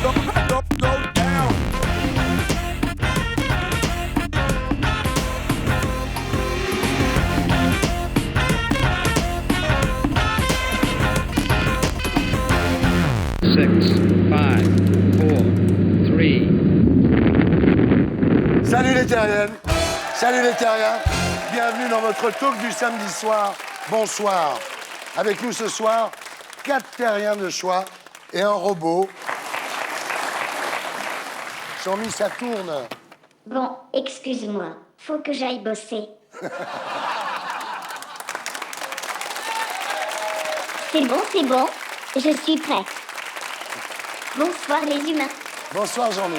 go down. Six, five, four, three. Salut les terriennes, salut les terriens. Bienvenue dans votre talk du samedi soir. Bonsoir. Avec nous ce soir, 4 terriens de choix et un robot. Jean-Mi, ça tourne. Bon, excuse-moi, faut que j'aille bosser. C'est bon, je suis prêt. Bonsoir les humains. Bonsoir Jean-Mi.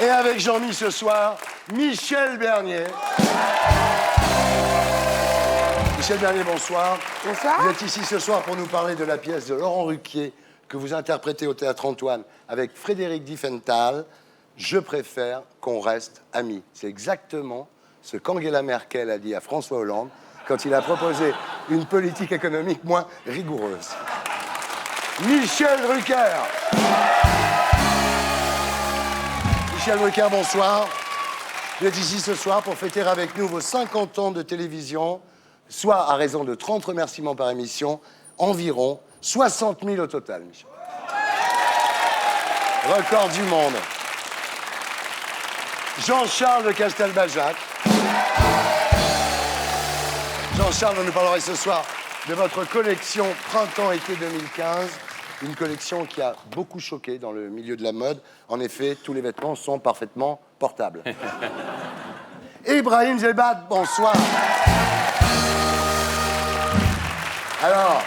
Et avec Jean-Mi ce soir, Michel Bernier. Michel Bernier, bonsoir. Bonsoir. Vous êtes ici ce soir pour nous parler de la pièce de Laurent Ruquier que vous interprétez au Théâtre Antoine avec Frédéric Diefenthal. Je préfère qu'on reste amis. C'est exactement ce qu'Angela Merkel a dit à François Hollande quand il a proposé une politique économique moins rigoureuse. Michel Drucker. Michel Drucker, bonsoir. Vous êtes ici ce soir pour fêter avec nous vos 50 ans de télévision, soit à raison de 30 remerciements par émission, environ 60 000 au total, Michel. Record du monde. Jean-Charles de Castelbajac. Jean-Charles, vous nous parlerez ce soir de votre collection Printemps-été 2015. Une collection qui a beaucoup choqué dans le milieu de la mode. En effet, tous les vêtements sont parfaitement portables. Ibrahim Zelbad, bonsoir. Alors,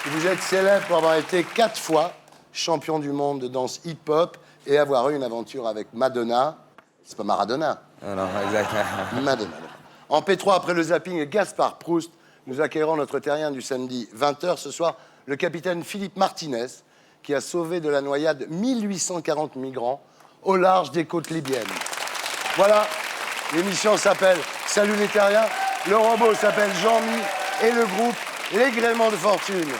vous êtes célèbre pour avoir été 4 fois champion du monde de danse hip-hop et avoir eu une aventure avec Madonna. C'est pas Maradona. Non, exactement. Madonna. En P3, après le zapping et Gaspard Proust, nous accueillerons notre terrien du samedi 20h. Ce soir, le capitaine Philippe Martinez, qui a sauvé de la noyade 1840 migrants au large des côtes libyennes. Voilà, l'émission s'appelle Salut les terriens. Le robot s'appelle Jean-Mi et le groupe Les Gréments de Fortune.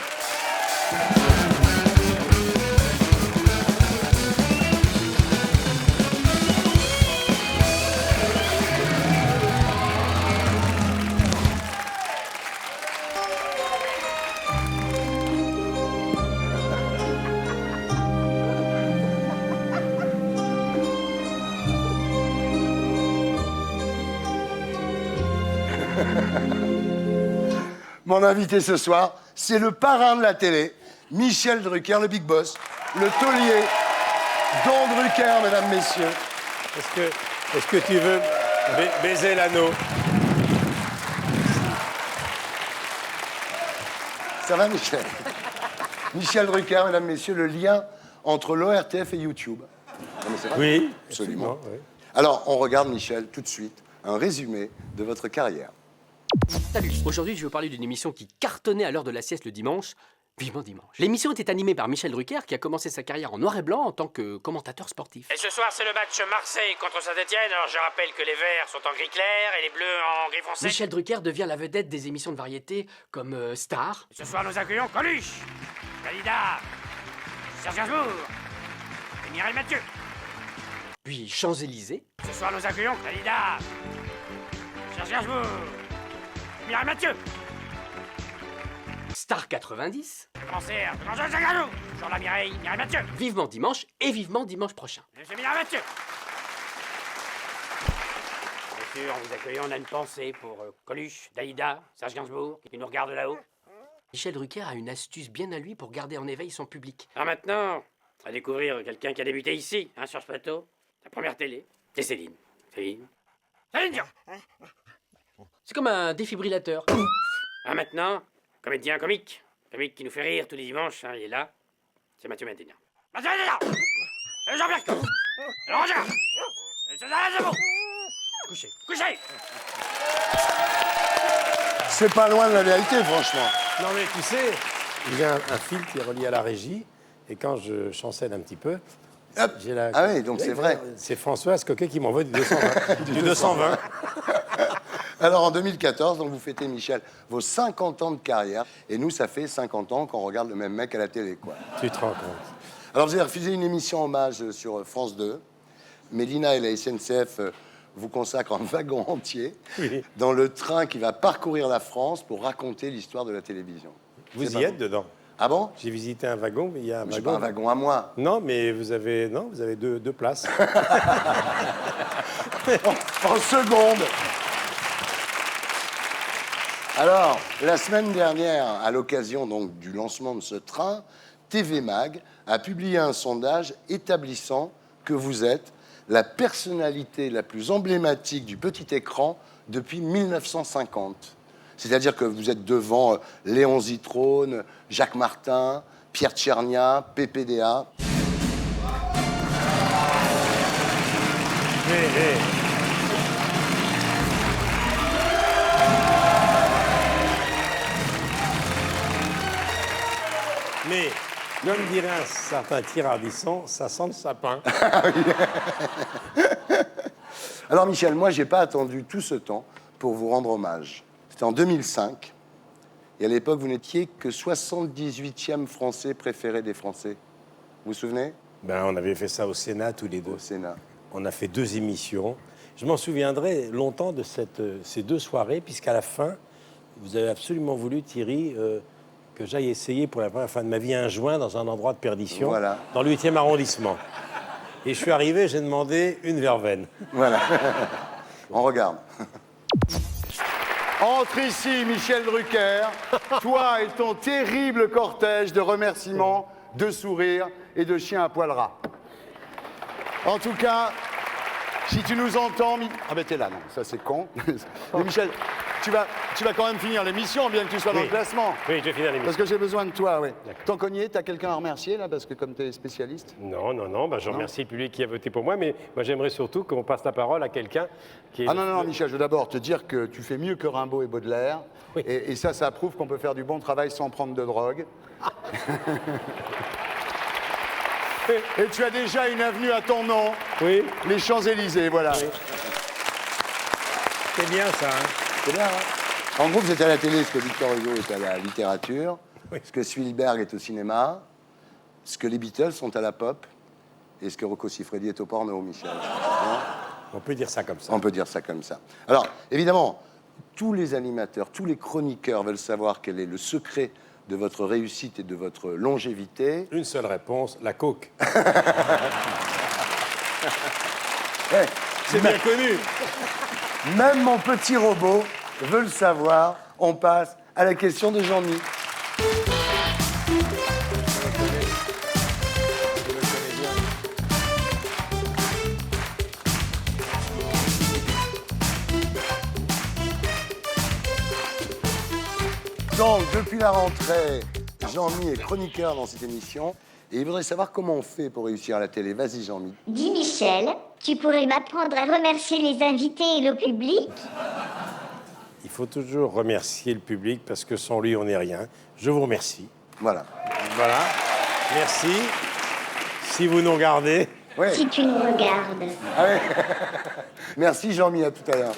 Mon invité ce soir, c'est le parrain de la télé, Michel Drucker, le Big Boss, le taulier, Don Drucker, mesdames, messieurs. Est-ce que tu veux baiser l'anneau? Ça va, Michel? Michel Drucker, mesdames, messieurs, le lien entre l'ORTF et YouTube. Non, mais c'est vrai. Oui, Absolument. oui. Alors, on regarde, Michel, tout de suite, un résumé de votre carrière. Salut, aujourd'hui je vais vous parler d'une émission qui cartonnait à l'heure de la sieste le dimanche, Vivement Dimanche. L'émission était animée par Michel Drucker qui a commencé sa carrière en noir et blanc en tant que commentateur sportif. Et ce soir, c'est le match Marseille contre Saint-Etienne. Alors je rappelle que les verts sont en gris clair et les bleus en gris foncé. Michel Drucker devient la vedette des émissions de variété comme Star. Ce soir, nous accueillons Coluche, Dalida, Serge Gainsbourg et Mireille Mathieu. Puis Champs-Élysées. Ce soir, nous accueillons Dalida, Serge Gainsbourg, Mireille Mathieu. Star 90. Le concert de Jean-Jacques Gainsbourg, Jean-La Mireille, Mireille Mathieu. Vivement Dimanche et Vivement Dimanche prochain. Monsieur Mireille Mathieu. Bien sûr, en vous accueillant, on a une pensée pour Coluche, Dalida, Serge Gainsbourg, qui nous regarde là-haut. Michel Drucker a une astuce bien à lui pour garder en éveil son public. Alors maintenant, on va découvrir quelqu'un qui a débuté ici, sur ce plateau. La première télé, c'est Céline. Céline Dion. C'est comme un défibrillateur. Alors maintenant, comédien comique qui nous fait rire tous les dimanches, il est là, c'est Mathieu Maintenon. Mathieu Maintenon. Jean-Pierre Coff. Roger. Couchez. C'est pas loin de la vérité, franchement. Non, mais tu sais, il y a un fil qui est relié à la régie, et quand je chancelle un petit peu, Hop. j'ai la... Ah oui, donc c'est vrai. C'est Françoise Coquet qui m'envoie du 220. du 220. Alors, en 2014, donc vous fêtez, Michel, vos 50 ans de carrière. Et nous, ça fait 50 ans qu'on regarde le même mec à la télé, quoi. Tu te rends compte? Alors, vous avez refusé une émission hommage sur France 2. Mélina et la SNCF vous consacrent un wagon entier dans le train qui va parcourir la France pour raconter l'histoire de la télévision. Vous y êtes dedans. Ah bon? J'ai visité un wagon, mais il y a un C'est wagon. pas un wagon à moi. Non, mais vous avez deux places. En seconde. Alors, la semaine dernière, à l'occasion donc du lancement de ce train, TV Mag a publié un sondage établissant que vous êtes la personnalité la plus emblématique du petit écran depuis 1950. C'est-à-dire que vous êtes devant Léon Zitrone, Jacques Martin, Pierre Tchernia, PPDA. Mais, comme dirait un certain Thierry Ardisson, ça sent le sapin. Alors Michel, moi j'ai pas attendu tout ce temps pour vous rendre hommage. C'était en 2005, et à l'époque vous n'étiez que 78e Français préféré des Français. Vous vous souvenez? Ben, on avait fait ça au Sénat tous les deux. Au Sénat. On a fait 2 émissions. Je m'en souviendrai longtemps de ces 2 soirées, puisqu'à la fin, vous avez absolument voulu, Thierry, que j'aille essayer pour la première fois de ma vie un joint dans un endroit de perdition, Voilà. dans le 8e arrondissement. Et je suis arrivé, j'ai demandé une verveine. Voilà. On regarde. Entre ici, Michel Drucker, toi et ton terrible cortège de remerciements, de sourires et de chiens à poil ras. En tout cas, si tu nous entends... Ah ben t'es là, non, ça c'est con. Mais Michel, tu vas quand même finir l'émission, bien que tu sois dans le classement. Oui, je vais finir l'émission. Parce que j'ai besoin de toi, oui. Ton cogné, t'as quelqu'un à remercier, là, parce que comme t'es spécialiste? Non, ben, je remercie le public qui a voté pour moi, mais moi j'aimerais surtout qu'on passe la parole à quelqu'un qui est... Ah non, Michel, je veux d'abord te dire que tu fais mieux que Rimbaud et Baudelaire. Oui. Et ça prouve qu'on peut faire du bon travail sans prendre de drogue. Et tu as déjà une avenue à ton nom, Oui, les Champs-Élysées, voilà. c'est bien ça. Hein. C'est bien, hein? En gros, vous êtes à la télé, ce que Victor Hugo est à la littérature, ce que Spielberg est au cinéma, ce que les Beatles sont à la pop, et ce que Rocco Siffredi est au porno, Michel. Hein? On peut dire ça comme ça. On peut dire ça comme ça. Alors, évidemment, tous les animateurs, tous les chroniqueurs veulent savoir quel est le secret de votre réussite et de votre longévité. Une seule réponse, la coke. Ouais, C'est bien connu. même mon petit robot veut le savoir. On passe à la question de Jean-Mi. Donc, depuis la rentrée, Jean-Mi est chroniqueur dans cette émission. Et il voudrait savoir comment on fait pour réussir à la télé. Vas-y, Jean-Mi. Dis Michel, tu pourrais m'apprendre à remercier les invités et le public? Il faut toujours remercier le public parce que sans lui, on n'est rien. Je vous remercie. Voilà. Voilà. Merci. Si vous nous regardez. Ouais. Si tu nous regardes. Ah ouais. Merci, Jean-Mi, à tout à l'heure.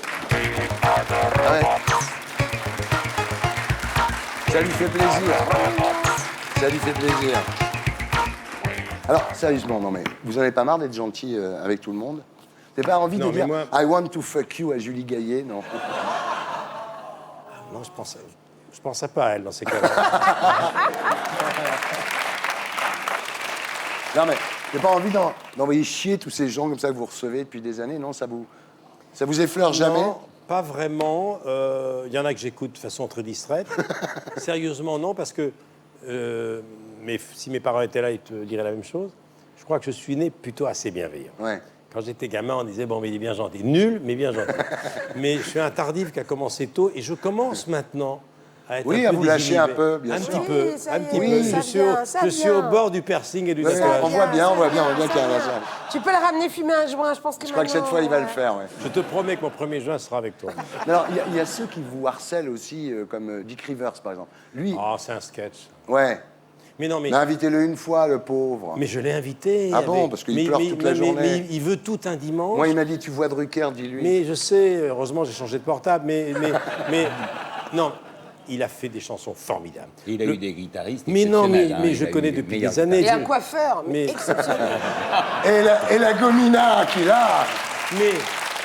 Ah ouais. Ça lui fait plaisir. Ça lui fait plaisir. Alors, sérieusement, non mais, vous en avez pas marre d'être gentil avec tout le monde? Vous n'avez pas envie Non, de mais dire moi- I want to fuck you à Julie Gaillet, non? Non, je pensais pas à elle dans ces cas-là. Non mais, vous n'avez pas envie d'envoyer chier tous ces gens comme ça que vous recevez depuis des années, non? Ça vous effleure jamais? Non, pas vraiment. Il y en a que j'écoute de façon très distraite. Sérieusement, non, parce que mais si mes parents étaient là, ils te diraient la même chose. Je crois que je suis né plutôt assez bienveillant. Ouais. Quand j'étais gamin, on disait, bon, mais il est bien gentil. Nul, mais bien gentil. Mais je suis un tardif qui a commencé tôt et je commence maintenant à être Oui, un à peu vous lâcher un désinhibé. peu, bien sûr. Un petit peu, Oui, ça un y est, petit oui, peu. ça Je suis au bord du piercing et du Ouais, tatouage. on voit bien, on voit bien qu'il y a un hasard. Tu peux le ramener fumer un joint, je pense que Je crois que cette fois, il va le faire, ouais. Je te promets que mon premier juin sera avec toi. Mais alors, il y a ceux qui vous harcèlent aussi, comme Dick Rivers, par exemple. Lui, Oh, c'est un sketch. ouais. Mais non, mais... Mais invitez-le une fois, le pauvre. Mais je l'ai invité. Ah bon, parce qu'il pleure toute la journée. Mais il veut tout un dimanche. Moi, il m'a dit, tu vois Drucker, dis-lui. Mais je sais, heureusement, j'ai changé de portable. Mais non, il a fait des chansons formidables. Il a eu des guitaristes. Mais non, mais exceptionnels, hein, je il a connais eu les depuis meilleurs des années. Et un coiffeur, mais Mais- exceptionnel. Et la gomina qu'il a. Mais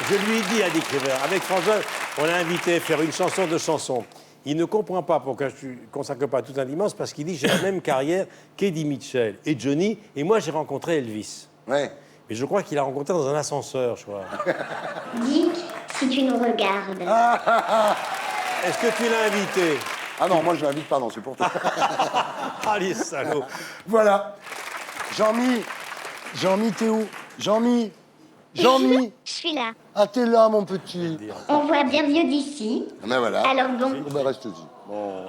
je lui ai dit à Dick River, avec François, on l'a invité à faire une chanson de chansons. Il ne comprend pas pourquoi je ne consacre pas tout un dimanche, parce qu'il dit j'ai la même carrière qu'Eddie Mitchell et Johnny, et moi j'ai rencontré Elvis. Ouais. Mais je crois qu'il a rencontré dans un ascenseur, je crois. Dick, si tu nous regardes. Est-ce que tu l'as invité? Ah non, moi je l'invite pas, non, c'est pour toi. Ah, les salauds. Voilà. Jean-Mi, t'es où? Jean-Mi. Je suis là. Ah, t'es là, mon petit. On voit bien mieux d'ici. Ah, ben voilà. Alors bon, Oh, ben reste-y. Bon.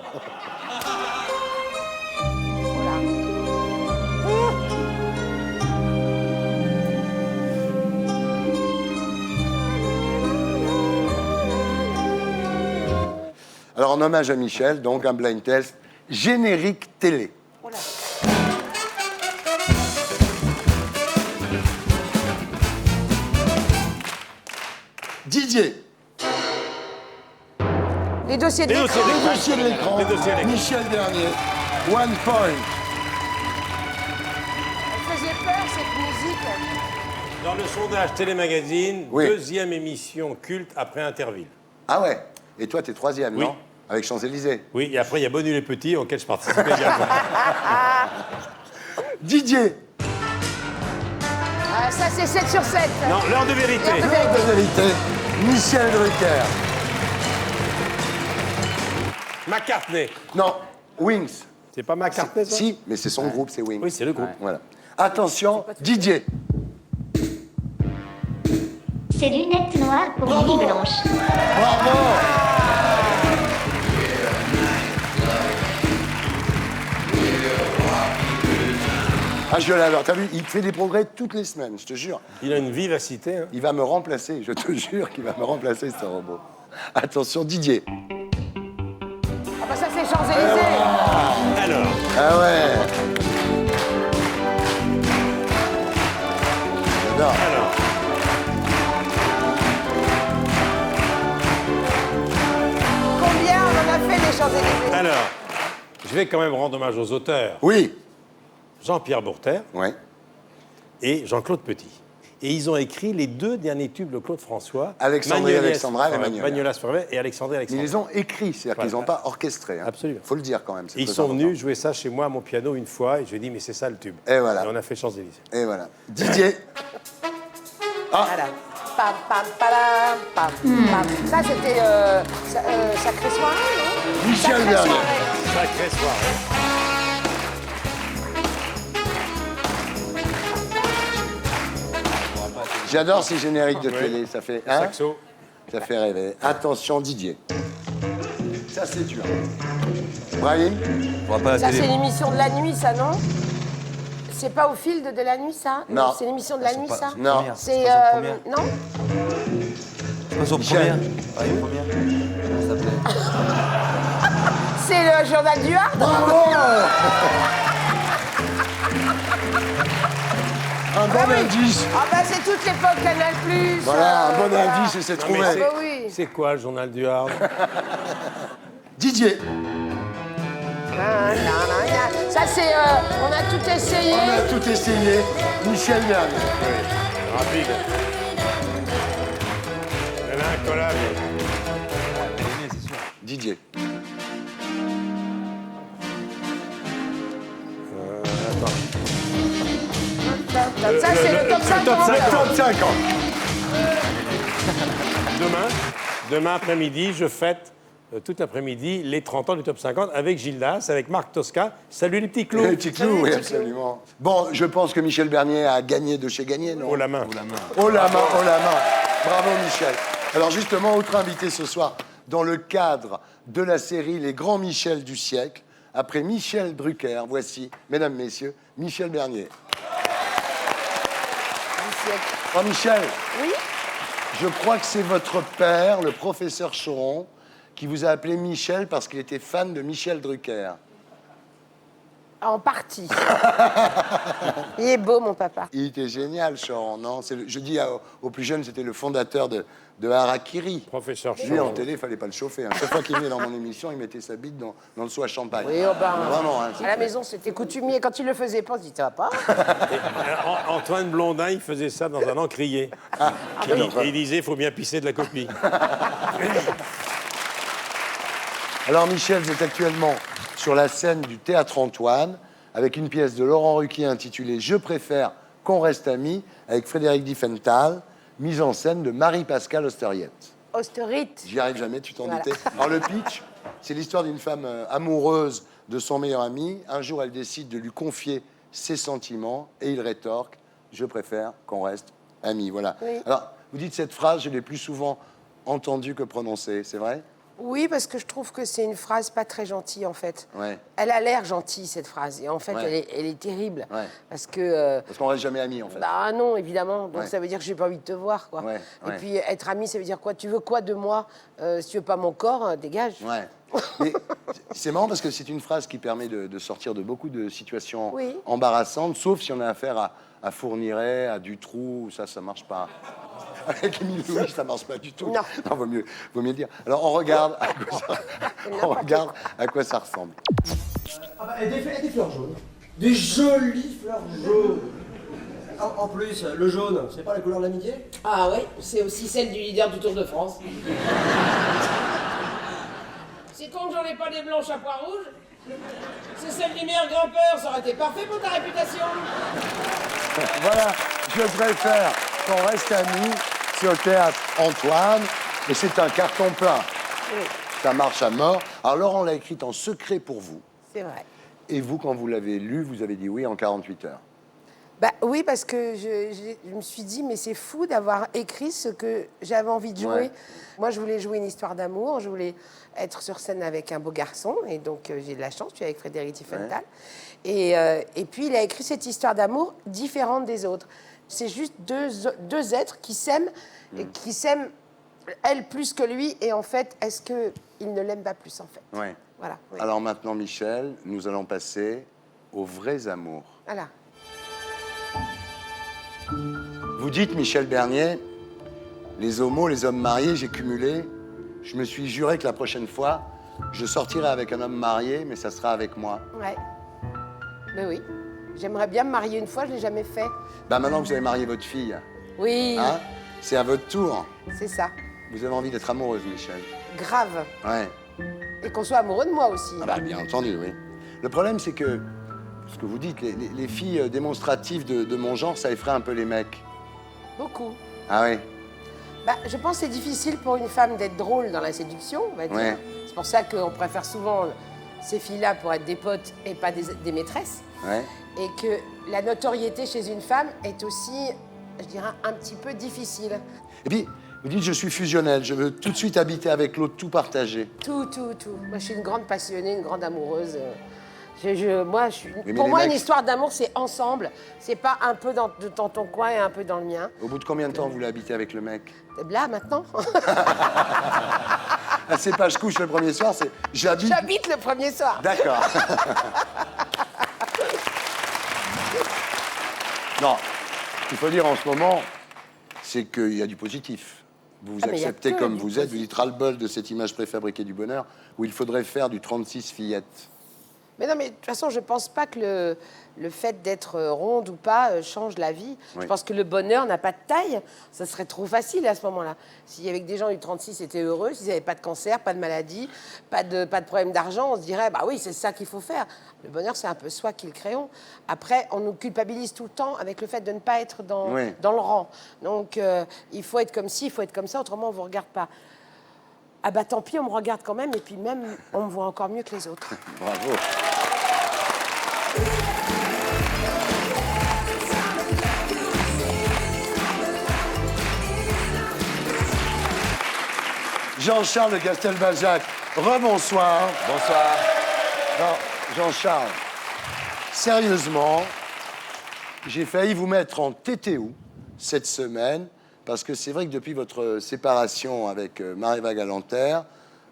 Alors, en hommage à Michel, donc un blind test, générique télé. Didier, Les dossiers de Les l'écran. dossiers de le dossier de l'écran, Les dossiers de l'écran. Michel Bernier, 1 point. Elle faisait peur, cette musique. Dans le sondage Télémagazine, Oui. deuxième émission culte après Interville. Ah ouais. Et toi, t'es troisième, Oui. non? Avec Champs-Élysées. Oui, et après, il y a Bonnu les Petits, auquel je participe également. Didier, Ah, ça, c'est 7 sur 7. Non, l'heure de vérité. L'heure de l'heure de vérité, Michel Drucker. McCartney. Non, Wings. C'est pas McCartney, ça? Si, mais c'est son groupe, c'est Wings. Oui, c'est le groupe. Voilà. Attention, Didier. ces lunettes noires pour Bravo. nuit blanche. Bravo. Ah, je l'adore. T'as vu, il fait des progrès toutes les semaines, je te jure. Il a une vivacité. Hein. Il va me remplacer, je te jure qu'il va me remplacer, ce robot. Attention, Didier. Ah, bah, ça, c'est Champs-Élysées. Alors, Ah ouais. J'adore. alors, Combien on en a fait des Champs-Élysées? alors, je vais quand même rendre hommage aux auteurs. Oui. Jean-Pierre Bourter Ouais. et Jean-Claude Petit. Et ils ont écrit les deux derniers tubes de Claude François. Alexandrie, Magnolia, Alexandra et Magnolia. Magnolas Forever et Alexandrie, Mais Alexandra. ils les ont écrits, c'est-à-dire Voilà. qu'ils n'ont pas orchestré. Hein. Absolument. Faut le dire quand même. c'est Et ils très sont important. venus jouer ça chez moi à mon piano une fois et je lui ai dit mais c'est ça le tube. Et voilà. Et on a fait Champs-Élysées. Et voilà. Didier. Voilà. Pam, pam, padam, pam, pam. Ça, c'était Sacré Soirée, non? Michel Sacrée Bernier. Soirée. Sacrée soirée. J'adore ces génériques de télé. Ça fait. Hein, Saxo. ça fait rêver. Attention, Didier. Ça, c'est dur. Brahim. Ça, c'est l'émission de la nuit, ça, non? C'est pas au fil de la nuit, ça? Non. C'est l'émission de la nuit, ça? Non. C'est. Non? Pas aux Michel. premières. Pas les premières. Comment ça s'appelait? C'est le journal du Hard? Bravo. Un bon oui. indice. Ah, bah, c'est toute l'époque Canal+. Voilà, un bon voilà. indice et c'est Non, mais trouvé. c'est- Bah oui. C'est quoi le journal du Hard? Didier. Ça, c'est. On a tout essayé. On a tout essayé. Michel Bernier. Oui, rapide. Elle a un collab. C'est sûr. Didier. Ça, c'est le top 50. Top 50. Demain après-midi, je fête toute l'après-midi les 30 ans du Top 50 avec Gildas, avec Marc Tosca. Salut les petits clous. Le petit clou, oui, absolument. Bon, je pense que Michel Bernier a gagné de chez Gagné, non? Oh la main. Oh la main, oh la main. Bravo Michel. Alors justement, autre invité ce soir, dans le cadre de la série Les Grands Michel du siècle, après Michel Drucker, voici, mesdames, messieurs, Michel Bernier. Oh Michel. Oui. Je crois que c'est votre père, le professeur Choron, qui vous a appelé Michel parce qu'il était fan de Michel Drucker. En partie. Il est beau, mon papa. Il était génial, Choran, non? Je dis aux plus jeunes, c'était le fondateur de Harakiri. Professeur Lui, en Choran. télé, il fallait pas le chauffer. Hein. Chaque fois qu'il venait dans mon émission, il mettait sa bite dans le seau à champagne. Oui, oh ben, Vraiment, hein, à la maison, c'était coutumier. Quand il le faisait pas, on se dit, ça va pas? Antoine Blondin, il faisait ça dans un encrier. Il disait, il faut bien pisser de la copie. Alors, Michel, vous êtes actuellement sur la scène du Théâtre Antoine avec une pièce de Laurent Ruquier intitulée « Je préfère qu'on reste amis » avec Frédéric Diffenthal, mise en scène de Marie-Pascale Osterriette. Austerite. J'y arrive jamais, tu t'en Voilà. doutais. Alors, le pitch, c'est l'histoire d'une femme amoureuse de son meilleur ami. Un jour, elle décide de lui confier ses sentiments et il rétorque « Je préfère qu'on reste amis ». Voilà. Oui. Alors, vous dites cette phrase, je l'ai plus souvent entendue que prononcée, c'est vrai? Oui, parce que je trouve que c'est une phrase pas très gentille, en fait. Ouais. Elle a l'air gentille, cette phrase. Et en fait, Ouais. elle est terrible. Ouais. Parce que... Parce qu'on reste jamais amis, en fait. Bah non, évidemment. Donc Ouais. ça veut dire que j'ai pas envie de te voir, quoi. Ouais, Et ouais. puis être ami, ça veut dire quoi? Tu veux quoi de moi? Si tu veux pas mon corps, dégage. Ouais. Mais c'est marrant parce que c'est une phrase qui permet de sortir de beaucoup de situations Oui. embarrassantes, sauf si on a affaire à Fourniret, à Dutroux, ça marche pas. Avec Émile Louis, ça marche pas du tout. Non. Vaut mieux le dire. Alors on regarde à quoi ça ressemble. Ah bah, des fleurs jaunes. Des jolies fleurs jaunes. En plus, le jaune, c'est pas la couleur de l'amitié? Ah oui, c'est aussi celle du leader du Tour de France. C'est con que j'en ai pas des blanches à pois rouges. C'est celle du meilleur grimpeur, ça aurait été parfait pour ta réputation. Voilà, je préfère qu'on reste amis. C'est au Théâtre Antoine, et c'est un carton plein. Oui, Ça marche à mort. Alors Laurent l'a écrite en secret pour vous. c'est vrai. Et vous, quand vous l'avez lu, vous avez dit oui en 48 heures. Bah oui, parce que je me suis dit, mais c'est fou d'avoir écrit ce que j'avais envie de jouer. Ouais. Moi, je voulais jouer une histoire d'amour, je voulais être sur scène avec un beau garçon, et donc j'ai de la chance, je suis avec Frédéric Diffenthal. Et puis, il a écrit cette histoire d'amour différente des autres. C'est juste deux êtres qui s'aiment, et qui s'aiment, elle plus que lui, et en fait, est-ce qu'il ne l'aime pas plus, en fait? Ouais. Voilà. Oui. Alors maintenant, Michel, nous allons passer aux vrais amours. Voilà. Vous dites, Michel Bernier, les homos, les hommes mariés, j'ai cumulé. Je me suis juré que la prochaine fois, je sortirai avec un homme marié, mais ça sera avec moi. Ouais. Mais oui. J'aimerais bien me marier une fois, je ne l'ai jamais fait. Bah maintenant que vous avez marié votre fille, Oui, hein, c'est à votre tour. c'est ça. Vous avez envie d'être amoureuse, Michel. Grave. Ouais. Et qu'on soit amoureux de moi aussi. Ah bah, bien entendu, oui. Le problème, c'est que, ce que vous dites, les filles démonstratives de mon genre, ça effraie un peu les mecs. Beaucoup. Ah oui? Bah, je pense que c'est difficile pour une femme d'être drôle dans la séduction, on va dire. Ouais. C'est pour ça qu'on préfère souvent ces filles-là pour être des potes et pas des maîtresses. Ouais. Et que la notoriété chez une femme est aussi, je dirais, un petit peu difficile. Et puis, vous dites, je suis fusionnel, je veux tout de suite habiter avec l'autre, tout partager. Tout. Moi, je suis une grande passionnée, une grande amoureuse. mais Pour les moi, une mecs- histoire d'amour, c'est ensemble. C'est pas un peu dans ton coin et un peu dans le mien. Au bout de combien de temps vous voulez habiter avec le mec? Là, maintenant, Ah, c'est pas je couche le premier soir, c'est j'habite. j'habite le premier soir. D'accord. Non, ce qu'il faut dire en ce moment, c'est qu'il y a du positif. Vous vous Ah, mais il y a acceptez que comme du vous êtes, vous dites ras-le-bol de cette image préfabriquée du bonheur, où il faudrait faire du 36 fillettes. Mais non, mais de toute façon, je pense pas que le fait d'être ronde ou pas change la vie. Oui. Je pense que le bonheur n'a pas de taille. Ça serait trop facile à ce moment-là. Si avec des gens du 36 étaient heureux, s'ils n'avaient pas de cancer, pas de maladie, pas de problème d'argent, on se dirait, bah oui, c'est ça qu'il faut faire. Le bonheur, c'est un peu soi qui le créons. Après, on nous culpabilise tout le temps avec le fait de ne pas être dans Oui. le rang. Donc, il faut être comme ci, il faut être comme ça, autrement, on ne vous regarde pas. Ah bah tant pis, on me regarde quand même, et puis même, on me voit encore mieux que les autres. Bravo. Jean-Charles de Castelbajac, rebonsoir. Bonsoir. Non, Jean-Charles, sérieusement, j'ai failli vous mettre en TTO cette semaine, parce que c'est vrai que depuis votre séparation avec Marie-Eva Galanter,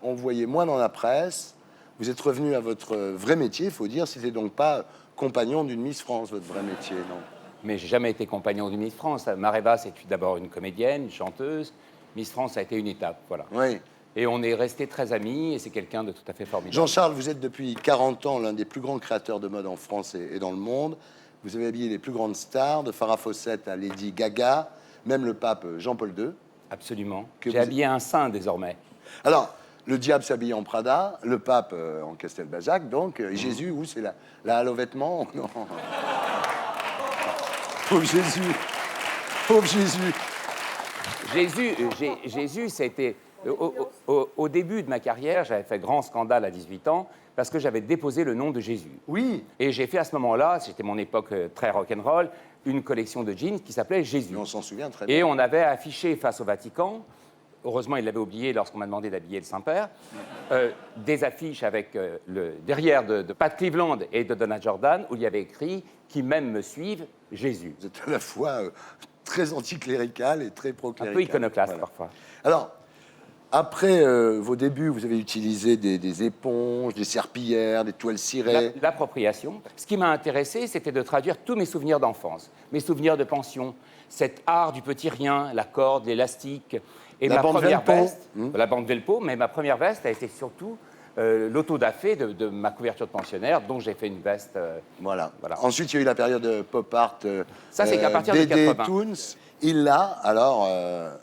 on vous voyait moins dans la presse, vous êtes revenu à votre vrai métier, il faut dire. C'était donc pas compagnon d'une Miss France, votre vrai métier, non? Mais j'ai jamais été compagnon de Miss France. Mareva, c'est d'abord une comédienne, une chanteuse. Miss France a été une étape, voilà. Oui. Et on est restés très amis, et c'est quelqu'un de tout à fait formidable. Jean-Charles, vous êtes depuis 40 ans l'un des plus grands créateurs de mode en France et dans le monde. Vous avez habillé les plus grandes stars, de Farrah Fawcett à Lady Gaga, même le pape Jean-Paul II. Absolument. Que J'ai vous- habillé un saint désormais. Alors, le diable s'habille en Prada, le pape en Castelbajac, donc, et Jésus, où c'est la halle aux vêtements? Non. Pauvre Jésus. Pauvre Jésus. Jésus, c'était... Au début de ma carrière, j'avais fait grand scandale à 18 ans parce que j'avais déposé le nom de Jésus. Oui. Et j'ai fait à ce moment-là, c'était mon époque très rock'n'roll, une collection de jeans qui s'appelait Jésus. Mais on s'en souvient très bien. Et on avait affiché face au Vatican, heureusement il l'avait oublié lorsqu'on m'a demandé d'habiller le Saint-Père, des affiches avec le derrière de Pat Cleveland et de Donna Jordan où il y avait écrit « Qui même me suivent, Jésus Vous êtes à la fois très anticlérical et très ». Un Un peu iconoclaste parfois. Alors, après vos débuts, vous avez utilisé des éponges, des serpillères, des toiles cirées. L'appropriation. Ce qui m'a intéressé, c'était de traduire tous mes souvenirs d'enfance, mes souvenirs de pension, cet art du petit rien, la corde, l'élastique. Et La ma bande première Velpo. veste, la bande Velpo, mais ma première veste a été surtout l'autodafé de ma couverture de pensionnaire, dont j'ai fait une veste. Voilà. Voilà. Ensuite, il y a eu la période pop art. Ça, c'est qu'à partir de BD 80. Toons. Il là, alors,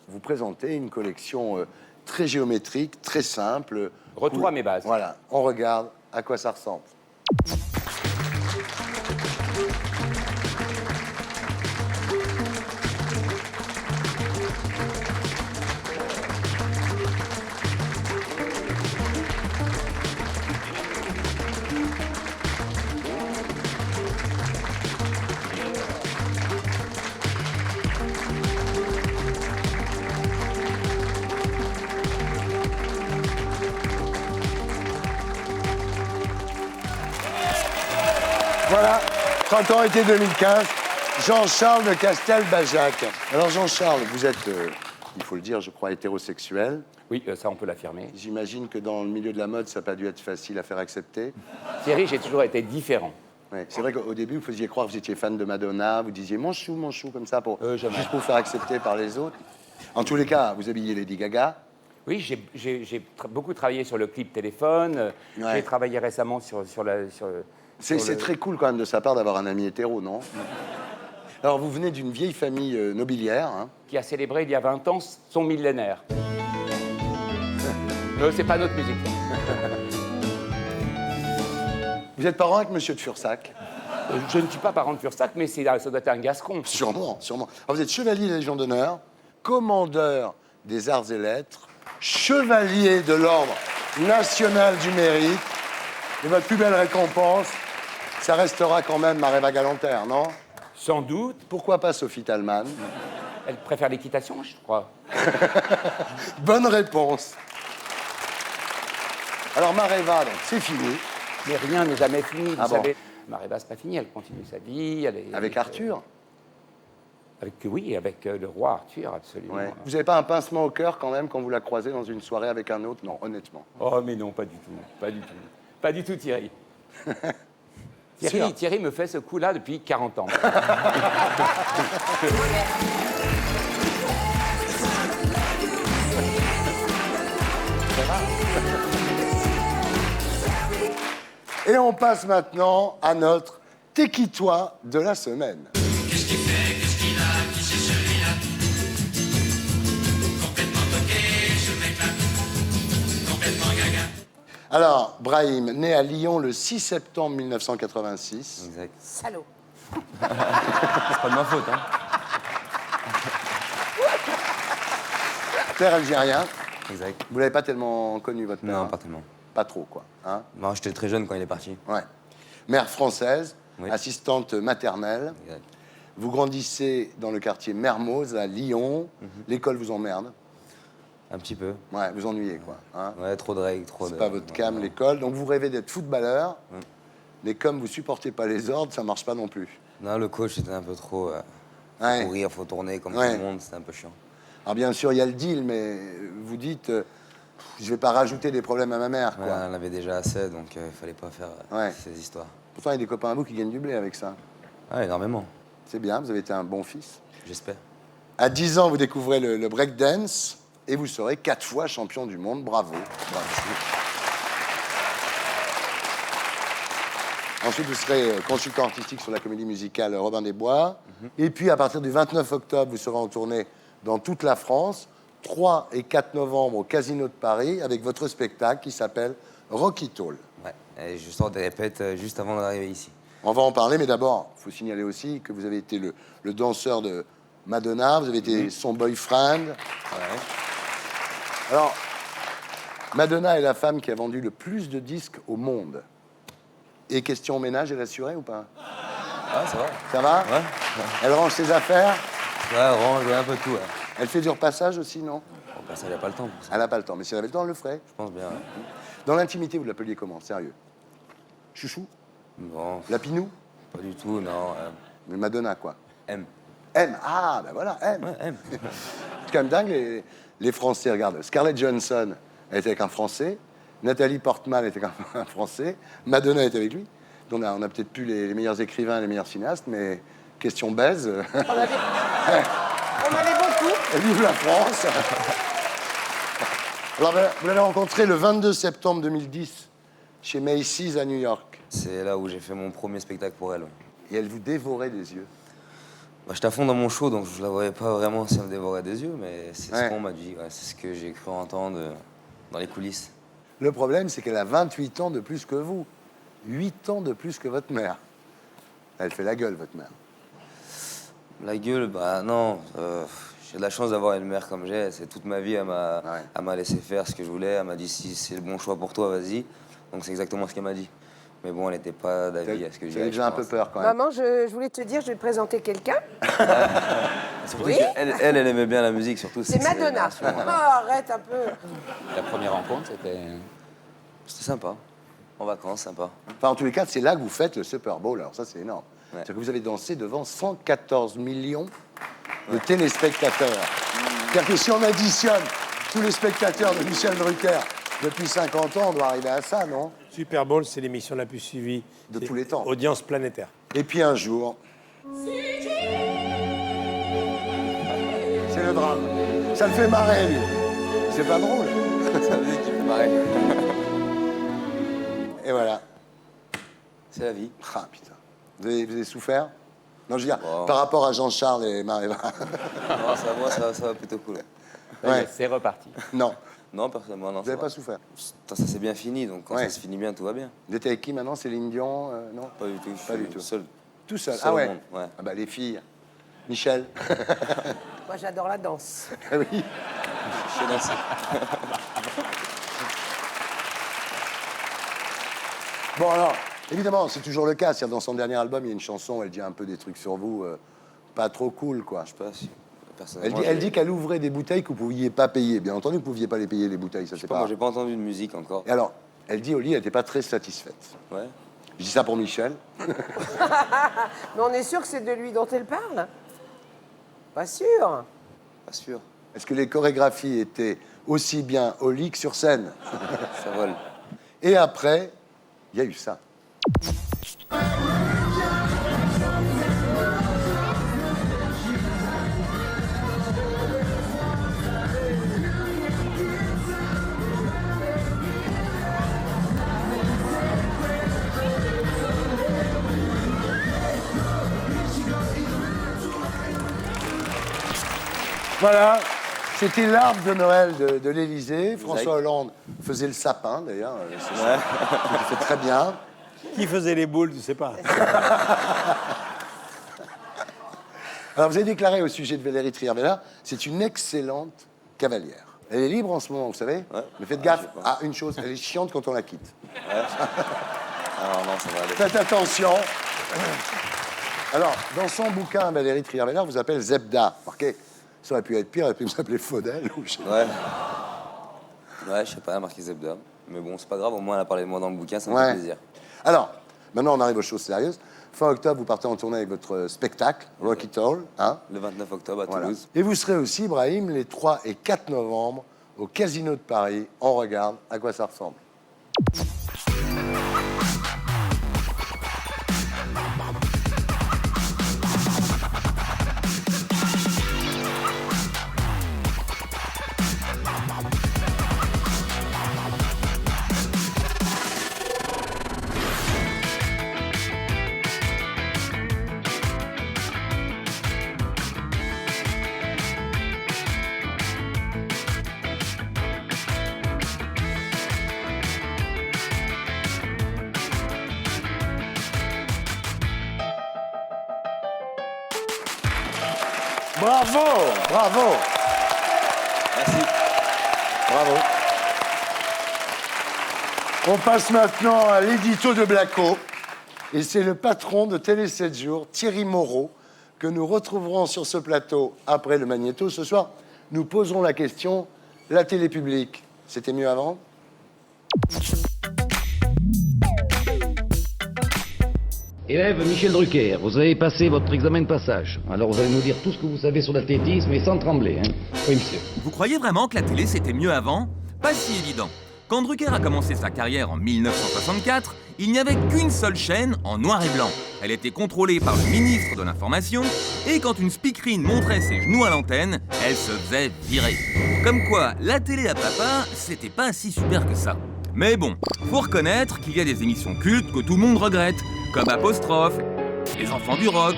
vous présentez une collection très géométrique, très simple. Retour à mes bases. Voilà, on regarde à quoi ça ressemble. Voilà, 30 ans, été 2015. Jean-Charles de Castelbajac. Alors Jean-Charles, vous êtes, il faut le dire, je crois, hétérosexuel. Oui, ça on peut l'affirmer. J'imagine que dans le milieu de la mode, ça n'a pas dû être facile à faire accepter. Thierry, j'ai toujours été différent. Ouais, c'est vrai qu'au début, vous faisiez croire que vous étiez fan de Madonna, vous disiez mon chou, comme ça, pour Jamais. juste pour vous faire accepter par les autres. En tous les cas, vous habillez Lady Gaga. Oui, j'ai beaucoup travaillé sur le clip téléphone. Ouais. J'ai travaillé récemment sur C'est très cool quand même de sa part d'avoir un ami hétéro, non? Alors, vous venez d'une vieille famille nobiliaire. Hein. qui a célébré il y a 20 ans son millénaire. C'est pas notre musique. Vous êtes parent avec Monsieur de Fursac? Je ne suis pas parent de Fursac, mais ça doit être un Gascon. Sûrement, sûrement. Alors, vous êtes chevalier de la Légion d'honneur, commandeur des arts et lettres, chevalier de l'ordre national du mérite. Et votre plus belle récompense, ça restera quand même Mareva Galanter, non? Sans doute. Pourquoi pas Sophie Talman? Elle préfère l'équitation, je crois. Bonne réponse. Alors Mareva, donc, c'est fini. Mais rien n'est jamais fini, vous Ah bon? savez. Mareva, c'est pas fini, elle continue sa vie. Avec Arthur? Oui, avec le roi Arthur, absolument. Ouais. Vous n'avez pas un pincement au cœur quand même quand vous la croisez dans une soirée avec un autre? Non, honnêtement. Oh, mais non, pas du tout. Pas du tout. Pas du tout, Thierry. Sûr. Thierry me fait ce coup-là depuis 40 ans. Et on passe maintenant à notre T'es-qui-toi de la semaine. Alors, Brahim, né à Lyon le 6 septembre 1986. Exact. Salaud. C'est pas de ma faute, hein. Père algérien. Exact. Vous l'avez pas tellement connu, votre père? Non, hein? pas tellement. Pas trop, quoi. Hein? Moi, j'étais très jeune quand il est parti. Ouais. Mère française, Oui. assistante maternelle. Exact. Vous grandissez dans le quartier Mermoz, à Lyon. L'école vous emmerde. Un petit peu. Ouais, vous ennuyez, quoi. Hein? Ouais, trop de règles, trop de... C'est pas votre cam, l'école. Donc vous rêvez d'être footballeur. Mais comme vous supportez pas les ordres, ça marche pas non plus. Non, le coach était un peu trop... Ouais. Courir, faut tourner comme Ouais. tout le monde, c'était un peu chiant. Alors bien sûr, il y a le deal, mais vous dites, Je vais pas rajouter des problèmes à ma mère, Ouais, quoi. on en avait déjà assez, donc il fallait pas faire Ouais. ces histoires. Pourtant, il y a des copains à vous qui gagnent du blé avec ça. Ah, énormément, C'est bien, vous avez été un bon fils. j'espère. À 10 ans, vous découvrez le breakdance et vous serez 4 fois champion du monde. Bravo. Bravo. Ensuite, vous serez consultant artistique sur la comédie musicale Robin des Bois. Et puis, à partir du 29 octobre, vous serez en tournée dans toute la France. 3 et 4 novembre au Casino de Paris avec votre spectacle qui s'appelle Rocky Tall. Ouais, et je sors des répètes juste avant d'arriver ici. On va en parler, mais d'abord, il faut signaler aussi que vous avez été le danseur de Madonna, vous avez été son boyfriend. Ouais. Alors, Madonna est la femme qui a vendu le plus de disques au monde. Et question ménage, elle est assurée ou pas? Ah, ça va. Ça va? Ouais. Elle range ses affaires? Ouais, range un peu tout, ouais. Elle fait du repassage aussi, non? Bon, bah, ça, il a pas le temps pour ça. Elle n'a pas le temps, mais si elle avait le temps, elle le ferait. Je pense bien, ouais. Dans l'intimité, vous l'appeliez comment? Sérieux? Chouchou? Bon, Lapinou? pas du tout, non. Mais Madonna, quoi. M. M. Ah, ben voilà, M. Ouais, M. C'est quand même dingue, les Français. Regarde, Scarlett Johansson, elle était avec un Français. Nathalie Portman était avec un Français. Madonna était avec lui. Donc on a peut-être plus les meilleurs écrivains, les meilleurs cinéastes, mais question baise. On avait beaucoup. Et vive la France. Alors, vous l'avez rencontré le 22 septembre 2010 chez Macy's à New York. C'est là où j'ai fait mon premier spectacle pour elle. Ouais. Et elle vous dévorait des yeux. Bah, j'étais à fond dans mon show, donc je la voyais pas vraiment si elle me dévorait des yeux, mais c'est Ouais. ce qu'on m'a dit. Ouais, c'est ce que j'ai cru entendre dans les coulisses. Le problème, c'est qu'elle a 28 ans de plus que vous. 8 ans de plus que votre mère. Elle fait la gueule, votre mère. La gueule, bah non. J'ai de la chance d'avoir une mère comme j'ai. C'est toute ma vie, elle m'a laissé faire ce que je voulais. Elle m'a dit si c'est le bon choix pour toi, vas-y. Donc c'est exactement ce qu'elle m'a dit. Mais bon, elle n'était pas d'avis à ce que j'ai. J'avais déjà un peu peur quand même. Maman, je voulais te dire, je vais te présenter quelqu'un. Surtout Oui. qu'elle aimait bien la musique, surtout. C'est Madonna. Oh, arrête un peu. La première rencontre, c'était... C'était sympa. En vacances, sympa. Enfin, en tous les cas, c'est là que vous faites le Super Bowl. Alors ça, c'est énorme. Ouais. C'est-à-dire que vous avez dansé devant 114 millions de téléspectateurs. C'est-à-dire que si on additionne tous les spectateurs de Michel Drucker depuis 50 ans, on doit arriver à ça, non? Super Bowl, c'est l'émission la plus suivie De C'est tous les temps. Audience planétaire. Et puis un jour... C'est le drame. Ça le fait marrer, lui. C'est pas drôle. Ça veut dire qu'il fait marrer. Et voilà. C'est la vie. Ah, putain. Vous avez souffert? Non, je veux dire, Bon. par rapport à Jean-Charles et Maréva. Non, moi, ça va plutôt cool. Ouais. C'est reparti. Non, Non, personnellement, non. vous n'avez pas souffert. Ça s'est bien fini, donc quand Ouais. ça se finit bien, tout va bien. Vous étiez avec qui maintenant? Céline Dion? Non? Pas du tout. Je Pas suis du tout. Seul. Tout seul. Seul Ah au ouais. monde, ouais. Ah bah les filles. Michel. Moi, j'adore la danse. Ah oui. Je sais danser. Bon alors, évidemment, c'est toujours le cas. C'est-à-dire, dans son dernier album, il y a une chanson, elle dit un peu des trucs sur vous, pas trop cool, quoi. Je sais pas si. Elle Personnellement, dit, elle dit qu'elle ouvrait des bouteilles que vous ne pouviez pas payer. Bien entendu, vous ne pouviez pas les payer, les bouteilles, ça c'est Moi, pas... j'ai pas entendu de musique encore. Et alors, elle dit, au lit, elle n'était pas très satisfaite. Ouais. Je dis ça pour Michel. Mais on est sûr que c'est de lui dont elle parle? Pas sûr. Pas sûr. Est-ce que les chorégraphies étaient aussi bien au lit que sur scène? Ça vole. Et après, il y a eu ça. Voilà, c'était l'arbre de Noël de l'Élysée. François Hollande faisait le sapin, d'ailleurs. Il fait très bien. Qui faisait les boules, je sais pas. Alors, vous avez déclaré au sujet de Valérie Trierweiler, c'est une excellente cavalière. Elle est libre en ce moment, vous savez. Ouais. Mais faites gaffe à une chose, elle est chiante quand on la quitte. Alors non, ça va aller. Faites attention. Alors, dans son bouquin, Valérie Trierweiler vous appelle Zebda. Marquez, ça aurait pu être pire, elle aurait pu s'appeler Faudel. Ou je sais pas. Ouais. Ouais, je sais pas, marqué Zebda. Mais bon, c'est pas grave, au moins elle a parlé de moi dans le bouquin, ça me Ouais. fait plaisir. Alors, maintenant on arrive aux choses sérieuses. Fin octobre, vous partez en tournée avec votre spectacle, Rocky Tall. Hein, Le 29 octobre à voilà. Toulouse. Et vous serez aussi, Brahim, les 3 et 4 novembre au Casino de Paris. On regarde à quoi ça ressemble. Bravo, bravo. Merci. Bravo. On passe maintenant à l'édito de Blacko. Et c'est le patron de Télé 7 jours, Thierry Moreau, que nous retrouverons sur ce plateau après le Magnéto. Ce soir, nous poserons la question, la télé publique, c'était mieux avant ? Élève Michel Drucker, vous avez passé votre examen de passage. Alors vous allez nous dire tout ce que vous savez sur l'athlétisme et sans trembler, hein ? Oui, monsieur. Vous croyez vraiment que la télé c'était mieux avant ? Pas si évident. Quand Drucker a commencé sa carrière en 1964, il n'y avait qu'une seule chaîne en noir et blanc. Elle était contrôlée par le ministre de l'Information et quand une speakerine montrait ses genoux à l'antenne, elle se faisait virer. Comme quoi, la télé à papa, c'était pas si super que ça. Mais bon, faut reconnaître qu'il y a des émissions cultes que tout le monde regrette, comme Apostrophe, Les Enfants du Rock,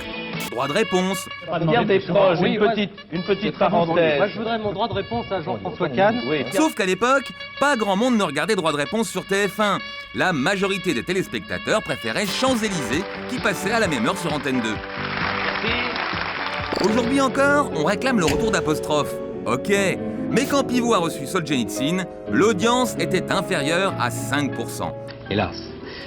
Droit de réponse. Regardez proche, une petite parenthèse. Moi, je voudrais mon droit de réponse à Jean-François Kahn. Sauf qu'à l'époque, pas grand monde ne regardait Droit de réponse sur TF1. La majorité des téléspectateurs préféraient Champs-Élysées, qui passait à la même heure sur Antenne 2. Aujourd'hui encore, on réclame le retour d'Apostrophe. Ok, mais quand Pivot a reçu Solzhenitsyn, l'audience était inférieure à 5%. Hélas.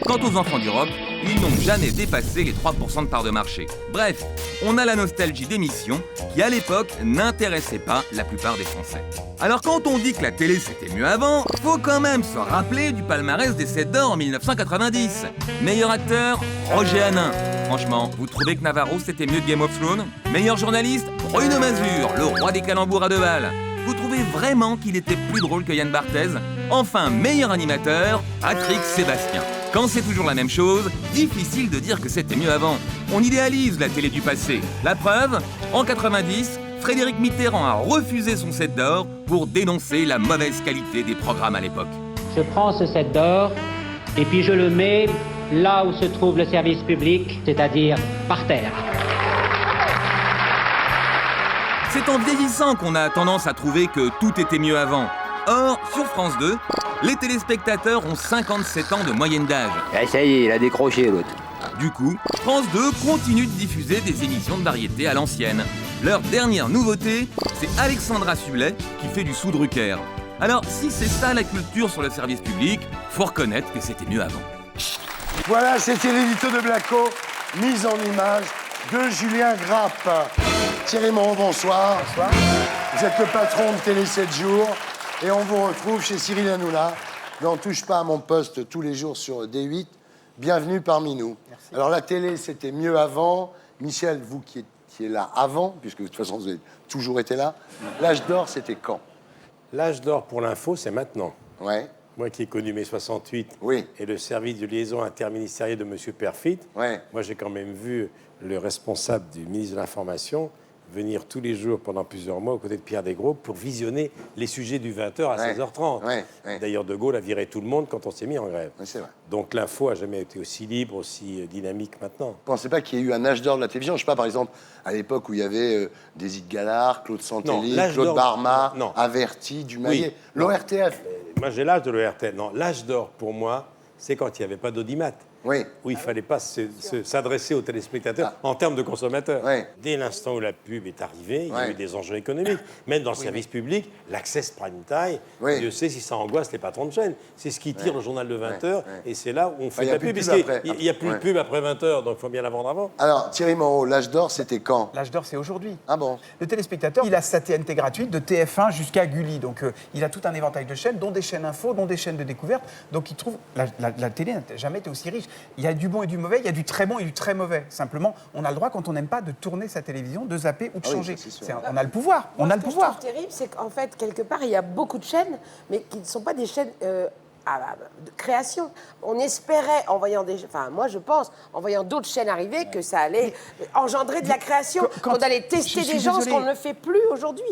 Quant aux Enfants du Rock, ils n'ont jamais dépassé les 3% de part de marché. Bref, on a la nostalgie d'émissions qui, à l'époque, n'intéressaient pas la plupart des Français. Alors quand on dit que la télé c'était mieux avant, faut quand même se rappeler du palmarès des 7 d'or en 1990. Meilleur acteur, Roger Hanin. Franchement, vous trouvez que Navarro c'était mieux que Game of Thrones ? Meilleur journaliste, Bruno Mazur, le roi des calembours à 2 balles. Vous trouvez vraiment qu'il était plus drôle que Yann Barthès ? Enfin, meilleur animateur, Patrick Sébastien. Quand c'est toujours la même chose, difficile de dire que c'était mieux avant. On idéalise la télé du passé. La preuve, en 90, Frédéric Mitterrand a refusé son 7 d'or pour dénoncer la mauvaise qualité des programmes à l'époque. Je prends ce 7 d'or et puis je le mets là où se trouve le service public, c'est-à-dire par terre. C'est en vieillissant qu'on a tendance à trouver que tout était mieux avant. Or, sur France 2, les téléspectateurs ont 57 ans de moyenne d'âge. Ah, ça y est, il a décroché l'autre. Du coup, France 2 continue de diffuser des émissions de variété à l'ancienne. Leur dernière nouveauté, c'est Alexandra Sublet qui fait du sous-Drucker. Alors, si c'est ça la culture sur le service public, faut reconnaître que c'était mieux avant. Voilà, c'était l'édito de Blacko, mise en image de Julien Grappe. Thierry Moreau, bonsoir. Bonsoir. Vous êtes le patron de Télé 7 jours et on vous retrouve chez Cyril Hanouna dans Touche pas à mon poste tous les jours sur D8. Bienvenue parmi nous. Merci. Alors la télé, c'était mieux avant. Michel, vous qui étiez là avant, puisque de toute façon vous avez toujours été là, l'âge d'or, c'était quand ? L'âge d'or pour l'info, c'est maintenant. Ouais. Moi qui ai connu mai 68 oui. et le service de liaison interministériel de M. Perfit, ouais. Moi j'ai quand même vu le responsable du ministre de l'Information venir tous les jours pendant plusieurs mois aux côtés de Pierre Desgros pour visionner les sujets du 20h à 16h30. Ouais. D'ailleurs, De Gaulle a viré tout le monde quand on s'est mis en grève. Ouais, c'est vrai. Donc l'info n'a jamais été aussi libre, aussi dynamique maintenant. Vous ne pensez pas qu'il y ait eu un âge d'or de la télévision ? Je ne sais pas, par exemple, à l'époque où il y avait Désir Gallard, Claude Santelli, Claude Barma, Averti, Dumayet, oui. L'ORTF. Moi, j'ai l'âge de l'ORTF. Non, l'âge d'or, pour moi, c'est quand il n'y avait pas d'audimat. Oui. Où il ne fallait pas s'adresser aux téléspectateurs en termes de consommateurs. Oui. Dès l'instant où la pub est arrivée, il y a eu des enjeux économiques. Même dans le service public, l'access prime time, Dieu sait si ça angoisse les patrons de chaîne. C'est ce qui tire le journal de 20h et c'est là où on fait la pub. Il n'y a plus de pub après 20h, donc il faut bien la vendre avant. Alors, Thierry Moreau, l'âge d'or, c'était quand ? L'âge d'or, c'est aujourd'hui. Ah bon ? Le téléspectateur, il a sa TNT gratuite de TF1 jusqu'à Gulli. Donc, il a tout un éventail de chaînes, dont des chaînes info, dont des chaînes de découverte. Donc, il trouve... La télé n'a jamais été aussi riche. Il y a du bon et du mauvais, il y a du très bon et du très mauvais. Simplement, on a le droit, quand on n'aime pas, de tourner sa télévision, de zapper ou de Ah oui, changer. ça, c'est sûr. On a le pouvoir, on Moi, a le ce que pouvoir. je trouve terrible, c'est qu'en fait, quelque part, il y a beaucoup de chaînes, mais qui ne sont pas des chaînes de création. On espérait, en voyant des... Enfin, moi, je pense, en voyant d'autres chaînes arriver, que ça allait engendrer de la création, qu'on allait tester des gens, ce qu'on ne fait plus aujourd'hui.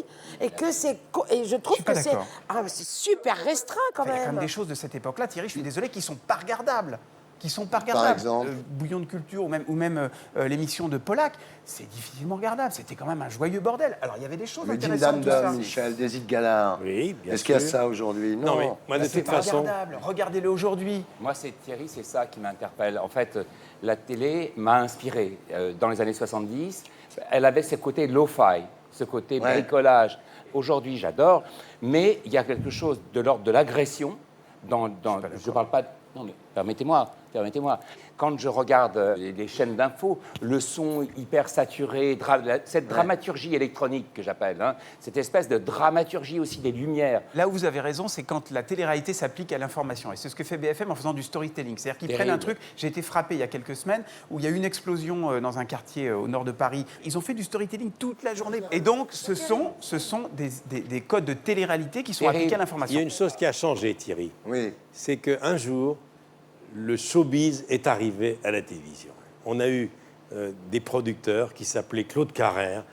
Et que c'est... Et je trouve pas que c'est... d'accord. Ah, c'est super restreint, quand Il y a quand même. même des choses de cette époque-là, Thierry, je suis désolé, qui sont pas regardables. Qui sont pas regardables. Par exemple Bouillon de culture ou même l'émission de Pollack, c'est difficilement regardable. C'était quand même un joyeux bordel. Alors il y avait des choses Mais Dame intéressantes. tout ça. Dame, Michel, des Îles Galard. Oui, bien Est-ce qu'il y a sûr. ça aujourd'hui? Non, mais moi, de C'est toute pas façon, regardable. Regardez-le aujourd'hui. Moi, c'est Thierry, c'est ça qui m'interpelle. En fait, la télé m'a inspiré. Dans les années 70, elle avait ce côté lo-fi, ce côté Ouais. bricolage. Aujourd'hui, j'adore, mais il y a quelque chose de l'ordre de l'agression. Je parle pas. Non, mais permettez-moi. Quand je regarde les chaînes d'infos, le son hyper saturé, cette dramaturgie électronique que j'appelle, hein, cette espèce de dramaturgie aussi des lumières. Là où vous avez raison, c'est quand la télé-réalité s'applique à l'information. Et c'est ce que fait BFM en faisant du storytelling. C'est-à-dire qu'ils prennent un truc. J'ai été frappé il y a quelques semaines où il y a eu une explosion dans un quartier au nord de Paris. Ils ont fait du storytelling toute la journée. Et donc, ce sont des codes de télé-réalité qui sont appliqués à il y l'information. a une chose qui a changé, Thierry. Oui. C'est qu'un jour, le showbiz est arrivé à la télévision. On a eu des producteurs qui s'appelaient Claude Carrère,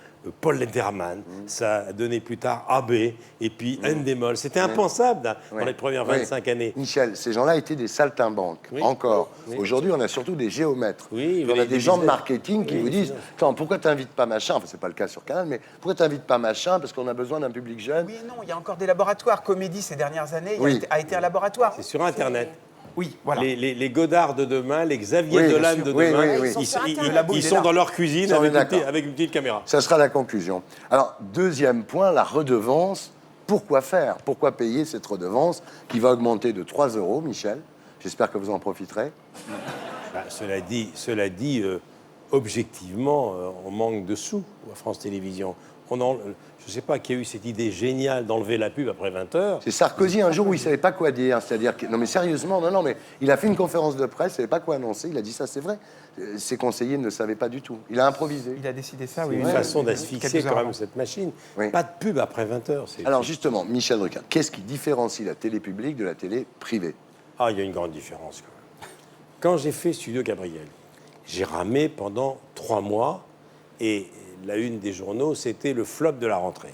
Paul Letterman, ça a donné plus tard AB, et puis Endemol. C'était impensable dans les premières 25 années. Michel, ces gens-là étaient des saltimbanques, encore. Oui. Aujourd'hui, on a surtout des géomètres. Oui, on a des gens de business. marketing qui Oui, vous disent business. « Attends, pourquoi tu n'invites pas machin ?» Enfin, c'est pas le cas sur Canal, mais « Pourquoi tu n'invites pas machin ?» Parce qu'on a besoin d'un public jeune. Oui et non, il y a encore des laboratoires. Comédie, ces dernières années, Oui. a été un laboratoire. C'est sur Internet. Oui, voilà. Les Godard de demain, les Xavier Oui, Dolan bien de sûr. Oui, demain, oui, oui. ils sont dans leur cuisine Ça, on est avec d'accord. une petite caméra. Ça sera la conclusion. Alors, deuxième point, la redevance. Pourquoi faire? Pourquoi payer cette redevance qui va augmenter de 3 €, Michel? J'espère que vous en profiterez. Bah, cela dit, objectivement, on manque de sous à France Télévisions. Je ne sais pas qui a eu cette idée géniale d'enlever la pub après 20 heures. C'est Sarkozy un jour où il ne savait pas quoi dire. C'est-à-dire que, non mais sérieusement, non, mais il a fait une conférence de presse, il ne savait pas quoi annoncer, il a dit ça, c'est vrai. Ses conseillers ne savaient pas du tout. Il a improvisé. Il a décidé ça, C'est oui. une façon d'asphyxier Quelques heures quand même avant. cette machine. Oui. Pas de pub après 20 heures. Alors justement, Michel Drucker, qu'est-ce qui différencie la télé publique de la télé privée? Ah, il y a une grande différence quand même. Quand j'ai fait Studio Gabriel, j'ai ramé pendant 3 mois et la une des journaux, c'était le flop de la rentrée.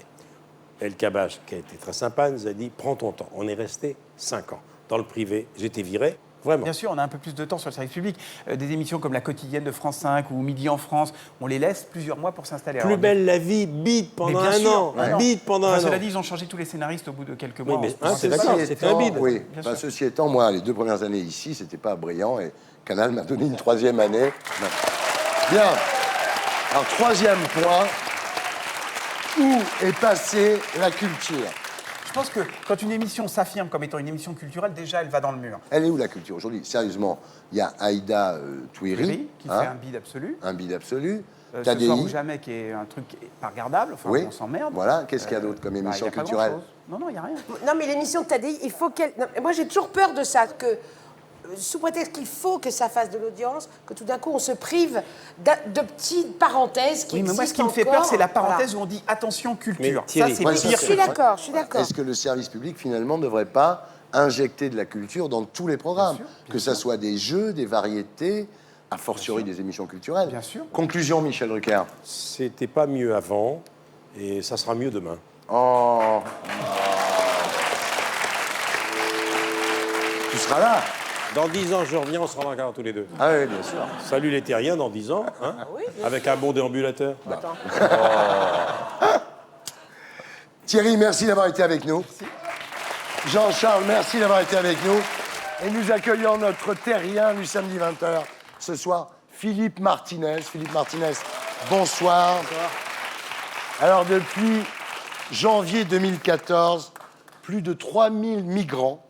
El Kabbach, qui a été très sympa, nous a dit « Prends ton temps ». On est resté 5 ans. Dans le privé, j'étais viré, vraiment. Bien sûr, on a un peu plus de temps sur le service public. Des émissions comme La Quotidienne de France 5 ou Midi en France, on les laisse plusieurs mois pour s'installer. Plus belle la vie, bide pendant Mais bien un sûr, an. un an. Bide pendant Enfin, un an. cela dit, ils ont changé tous les scénaristes au bout de quelques mois. mais On se c'est passe. d'accord, c'était un bide. Oui, Bien enfin, sûr. ceci étant, moi, les 2 premières années ici, c'était pas brillant et Canal m'a donné une 3e année. Non. Bien. Alors, 3e point. Où est passée la culture? Je pense que quand une émission s'affirme comme étant une émission culturelle, déjà, elle va dans le mur. Elle est où la culture aujourd'hui? Sérieusement, il y a Aïda Touiri, Oui, qui fait un bide absolu. un bide absolu. Ce Tadei. soir ou jamais, qui est un truc pas regardable. Enfin, Oui. on s'emmerde. Voilà. Qu'est-ce qu'il y a d'autre comme émission y a pas culturelle? grand-chose. Non, il n'y a rien. Non, mais l'émission de Tadei, il faut qu'elle... non, moi, j'ai toujours peur de ça, que sous prétexte qu'il faut que ça fasse de l'audience, que tout d'un coup, on se prive de petites parenthèses qui Oui, mais moi, ce qui me existent fait peur, encore. c'est la parenthèse Voilà. où on dit attention culture. Mais Ça, Thierry, c'est moi, pire. Je suis d'accord, je suis d'accord. Est-ce que le service public, finalement, ne devrait pas injecter de la culture dans tous les programmes? Bien sûr, Que ça soit des jeux, des variétés, a fortiori des émissions culturelles. Bien sûr. Conclusion, Michel Drucker. C'était pas mieux avant et ça sera mieux demain. Oh. Tu seras là? Dans 10 ans, je reviens, on sera encore tous les deux. Ah oui, bien sûr. Salut les terriens dans 10 ans, hein, avec un bon déambulateur. Thierry, merci d'avoir été avec nous. Jean-Charles, merci d'avoir été avec nous. Et nous accueillons notre terrien du samedi 20h. Ce soir, Philippe Martinez. Philippe Martinez, bonsoir. Alors, depuis janvier 2014, plus de 3000 migrants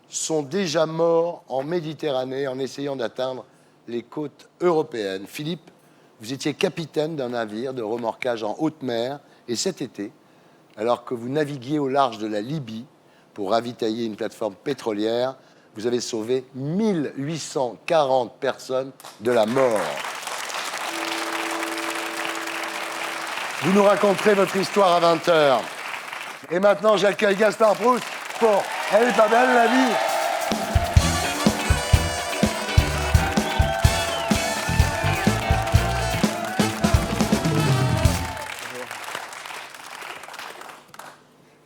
sont déjà morts en Méditerranée en essayant d'atteindre les côtes européennes. Philippe, vous étiez capitaine d'un navire de remorquage en haute mer et cet été, alors que vous naviguiez au large de la Libye pour ravitailler une plateforme pétrolière, Vous avez sauvé 1840 personnes de la mort. Vous nous raconterez votre histoire à 20h. Et maintenant, j'accueille Gaspard Proust pour Elle est pas belle la vie.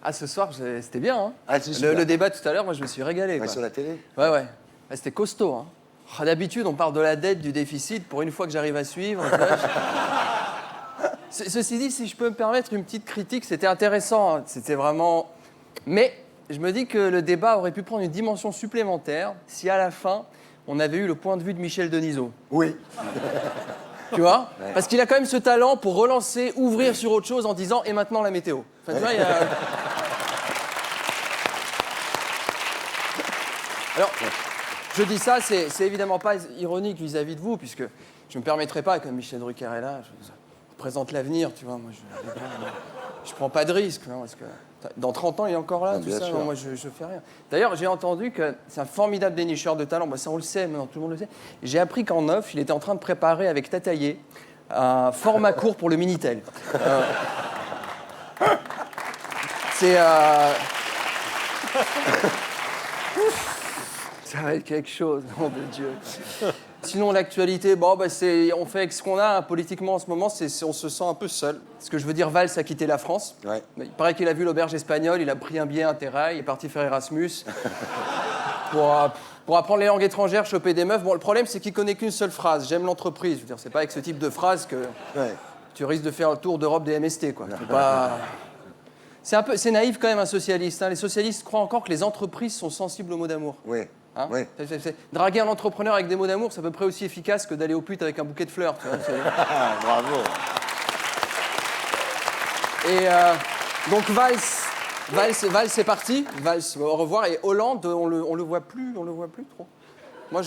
Ah, ce soir, c'était bien. Hein. Ah, c'est super. Le débat tout à l'heure, moi, je me suis régalé. Ouais, Quoi. sur la télé. Ouais, ouais. Ah, c'était costaud. Hein. Ah, d'habitude, on parle de la dette, du déficit. Pour une fois que j'arrive à suivre. Tu vois, Ceci dit, si je peux me permettre une petite critique, c'était intéressant. Hein. C'était vraiment. Mais je me dis que le débat aurait pu prendre une dimension supplémentaire si à la fin, on avait eu le point de vue de Michel Denisot. Oui. Tu vois Ouais. Parce qu'il a quand même ce talent pour relancer, ouvrir sur autre chose en disant « et maintenant la météo ». Enfin, tu vois, il y a... Alors, je dis ça, c'est évidemment pas ironique vis-à-vis de vous, puisque je ne me permettrai pas, comme Michel Drucker est là, je présente l'avenir, tu vois, moi je prends pas de risque, hein, parce que dans 30 ans il est encore là, tout ça, non, moi je fais rien. D'ailleurs, j'ai entendu que c'est un formidable dénicheur de talent, bah, ça on le sait, maintenant tout le monde le sait. J'ai appris qu'en off, il était en train de préparer avec Tataillé un format court pour le Minitel. C'est... Ça va être quelque chose, nom de Dieu. Sinon, l'actualité, bon, bah, on fait avec ce qu'on a hein, politiquement en ce moment, on se sent un peu seul. Ce que je veux dire, Valls a quitté la France. Ouais. Il paraît qu'il a vu l'auberge espagnole, il a pris un billet Interrail, il est parti faire Erasmus pour apprendre les langues étrangères, choper des meufs. Bon, le problème, c'est qu'il connaît qu'une seule phrase, j'aime l'entreprise. Je veux dire, c'est pas avec ce type de phrase que tu risques de faire le tour d'Europe des MST, quoi. C'est naïf quand même un socialiste. Hein. Les socialistes croient encore que les entreprises sont sensibles aux mots d'amour. Oui. Hein Oui. Draguer un entrepreneur avec des mots d'amour, c'est à peu près aussi efficace que d'aller au pute avec un bouquet de fleurs. Tu vois, Bravo. Et donc Valls c'est parti. Valls, au revoir. Et Hollande, on le voit plus trop. Moi,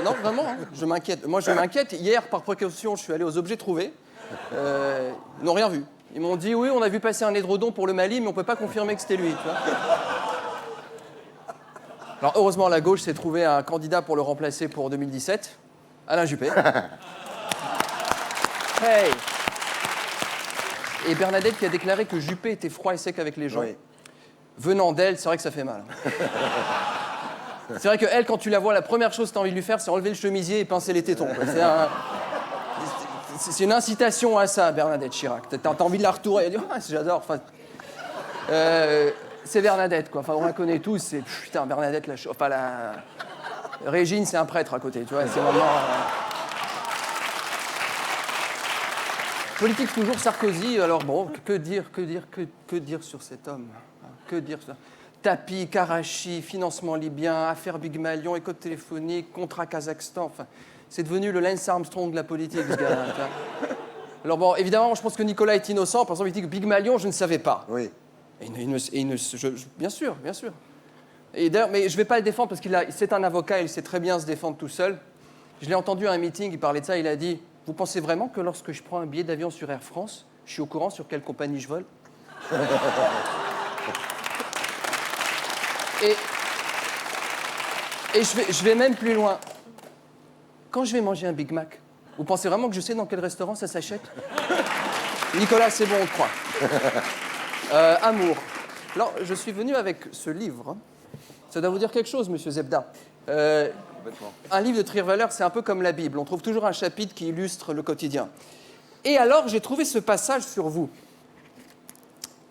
non, vraiment, hein, je m'inquiète. Moi, je m'inquiète. Hier, par précaution, je suis allé aux objets trouvés. Ils n'ont rien vu. Ils m'ont dit, oui, on a vu passer un édredon pour le Mali, mais on ne peut pas confirmer que c'était lui. Tu vois. Alors, heureusement, la gauche s'est trouvé un candidat pour le remplacer pour 2017, Alain Juppé. Hey. Et Bernadette qui a déclaré que Juppé était froid et sec avec les gens. Oui. Venant d'elle, c'est vrai que ça fait mal. C'est vrai qu'elle, quand tu la vois, la première chose que tu as envie de lui faire, c'est enlever le chemisier et pincer les tétons. C'est une incitation à ça, Bernadette Chirac. T'as envie de la retourner. Elle dit, oh, j'adore. Enfin, c'est Bernadette, quoi. Enfin, on la connaît tous. C'est putain, Bernadette, la Régine, c'est un prêtre à côté, tu vois. C'est vraiment. Politique toujours Sarkozy. Alors bon, que dire sur cet homme? Que dire ça? Tapis, Karachi, financement libyen, affaire Big Malion, écoute téléphonique, contrat Kazakhstan. Enfin, c'est devenu le Lance Armstrong de la politique, ce gars-là. Alors bon, évidemment, je pense que Nicolas est innocent. Par exemple, il dit que Big Malion, je ne savais pas. Oui. Bien sûr. Et d'ailleurs, mais je ne vais pas le défendre parce c'est un avocat, il sait très bien se défendre tout seul. Je l'ai entendu à un meeting, il parlait de ça, il a dit « Vous pensez vraiment que lorsque je prends un billet d'avion sur Air France, je suis au courant sur quelle compagnie je vole ?» Et je vais même plus loin. Quand je vais manger un Big Mac, vous pensez vraiment que je sais dans quel restaurant ça s'achète? Nicolas, c'est bon, on te croit. Amour. Alors, je suis venu avec ce livre. Ça doit vous dire quelque chose, monsieur Zebda. Un livre de Trierweiler, c'est un peu comme la Bible. On trouve toujours un chapitre qui illustre le quotidien. Et alors, j'ai trouvé ce passage sur vous.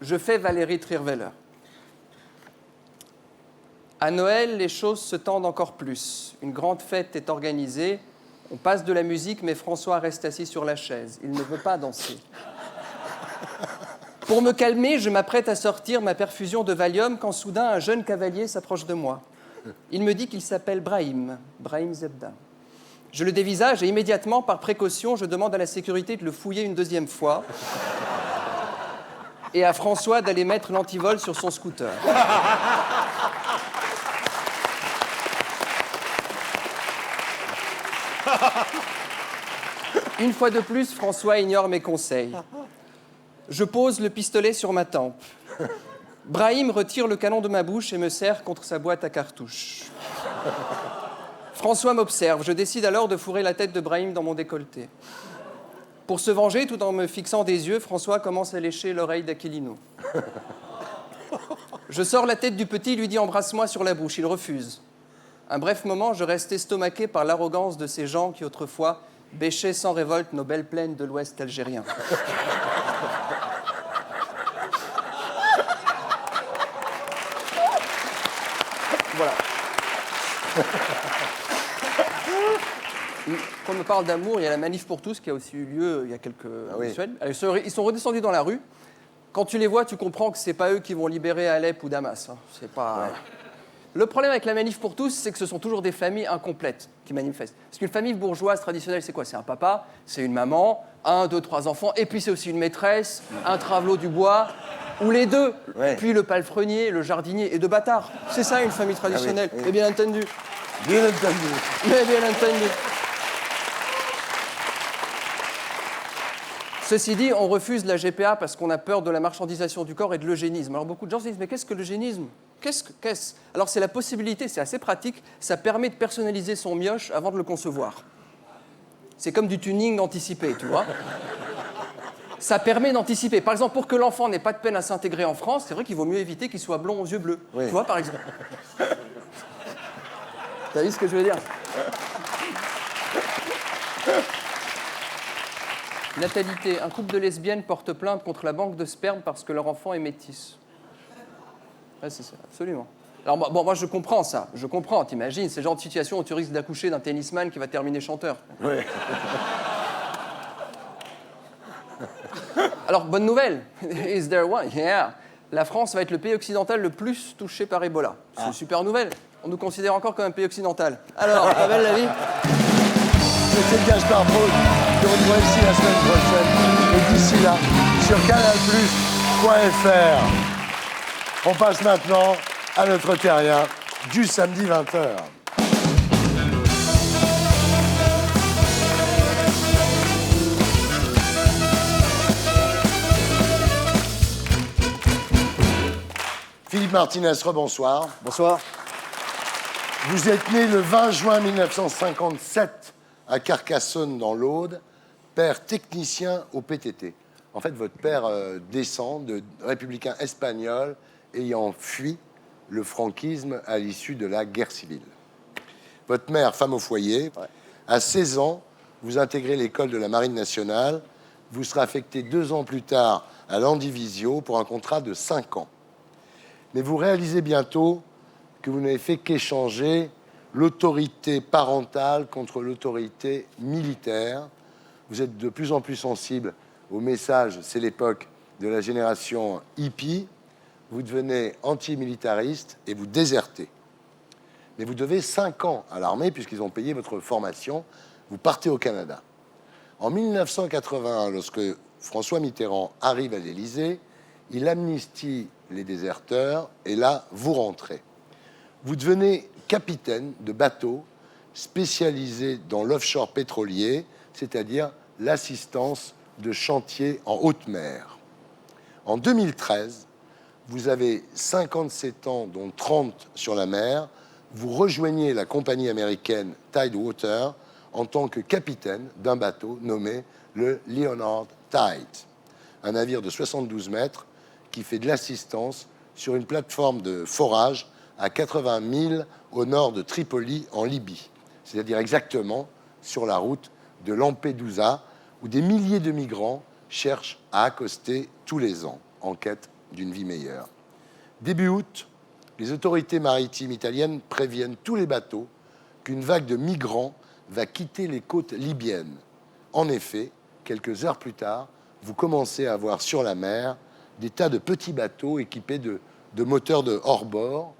Je fais Valérie Trierweiler. À Noël, les choses se tendent encore plus. Une grande fête est organisée. On passe de la musique, mais François reste assis sur la chaise. Il ne veut pas danser. Pour me calmer, je m'apprête à sortir ma perfusion de Valium quand soudain un jeune cavalier s'approche de moi. Il me dit qu'il s'appelle Brahim Zebda. Je le dévisage et immédiatement, par précaution, je demande à la sécurité de le fouiller une deuxième fois et à François d'aller mettre l'antivol sur son scooter. Une fois de plus, François ignore mes conseils. Je pose le pistolet sur ma tempe. Brahim retire le canon de ma bouche et me serre contre sa boîte à cartouches. François m'observe. Je décide alors de fourrer la tête de Brahim dans mon décolleté. Pour se venger, tout en me fixant des yeux, François commence à lécher l'oreille d'Aquilino. Je sors la tête du petit, lui dis « embrasse-moi sur la bouche ». Il refuse. Un bref moment, je reste estomaqué par l'arrogance de ces gens qui autrefois bêchaient sans révolte nos belles plaines de l'Ouest algérien. Voilà. Quand on me parle d'amour, il y a la manif pour tous qui a aussi eu lieu il y a quelques semaines. Ils sont redescendus dans la rue. Quand tu les vois, tu comprends que c'est pas eux qui vont libérer Alep ou Damas. Hein. C'est pas. Ouais. Le problème avec la manif pour tous, c'est que ce sont toujours des familles incomplètes qui manifestent. Parce qu'une famille bourgeoise traditionnelle, c'est quoi? C'est un papa, c'est une maman, 1, 2, 3 enfants, et puis c'est aussi une maîtresse, un travelot du bois, ou les deux. Ouais. Puis le palefrenier, le jardinier et deux bâtards. C'est ça une famille traditionnelle. Ah oui, oui. Et bien entendu. Bien entendu. Mais bien entendu. Ceci dit, on refuse la GPA parce qu'on a peur de la marchandisation du corps et de l'eugénisme. Alors beaucoup de gens se disent, mais qu'est-ce que l'eugénisme? Qu'est-ce? Alors c'est la possibilité, c'est assez pratique, ça permet de personnaliser son mioche avant de le concevoir. C'est comme du tuning anticipé, tu vois. Ça permet d'anticiper. Par exemple, pour que l'enfant n'ait pas de peine à s'intégrer en France, c'est vrai qu'il vaut mieux éviter qu'il soit blond aux yeux bleus. Oui. Tu vois, par exemple. T'as vu ce que je veux dire? Natalité. Un couple de lesbiennes porte plainte contre la banque de sperme parce que leur enfant est métis. Ouais, c'est ça, absolument. Alors, bon, moi, je comprends ça. Je comprends, t'imagines, c'est le genre de situation où tu risques d'accoucher d'un tennisman qui va terminer chanteur. Oui. Alors, bonne nouvelle. Is there one? Yeah. La France va être le pays occidental le plus touché par Ebola. C'est une super nouvelle. On nous considère encore comme un pays occidental. Alors, pas belle la vie? C'était Gaspard Proust. Je vous retrouve ici la semaine prochaine. Et d'ici là, sur canalplus.fr. On passe maintenant à notre terrien du samedi 20h. Philippe Martinez, rebonsoir. Bonsoir. Vous êtes né le 20 juin 1957 à Carcassonne dans l'Aude, père technicien au PTT. En fait, votre père descend de républicains espagnols ayant fui le franquisme à l'issue de la guerre civile. Votre mère, femme au foyer, à 16 ans, vous intégrez l'école de la Marine nationale. Vous serez affecté 2 ans plus tard à l'Andivisio pour un contrat de 5 ans. Mais vous réalisez bientôt que vous n'avez fait qu'échanger l'autorité parentale contre l'autorité militaire. Vous êtes de plus en plus sensible au message, c'est l'époque de la génération hippie. Vous devenez antimilitariste et vous désertez. Mais vous devez 5 ans à l'armée puisqu'ils ont payé votre formation. Vous partez au Canada. En 1981, lorsque François Mitterrand arrive à l'Élysée, il amnistie les déserteurs et là, vous rentrez. Vous devenez capitaine de bateau spécialisé dans l'offshore pétrolier, c'est-à-dire l'assistance de chantiers en haute mer. En 2013, vous avez 57 ans, dont 30 sur la mer. Vous rejoignez la compagnie américaine Tidewater en tant que capitaine d'un bateau nommé le Leonard Tide, un navire de 72 mètres qui fait de l'assistance sur une plateforme de forage à 80 milles au nord de Tripoli, en Libye, c'est-à-dire exactement sur la route de Lampedusa, où des milliers de migrants cherchent à accoster tous les ans en quête d'une vie meilleure. Début août, les autorités maritimes italiennes préviennent tous les bateaux qu'une vague de migrants va quitter les côtes libyennes. En effet, quelques heures plus tard, vous commencez à voir sur la mer des tas de petits bateaux équipés de moteurs de hors-bord.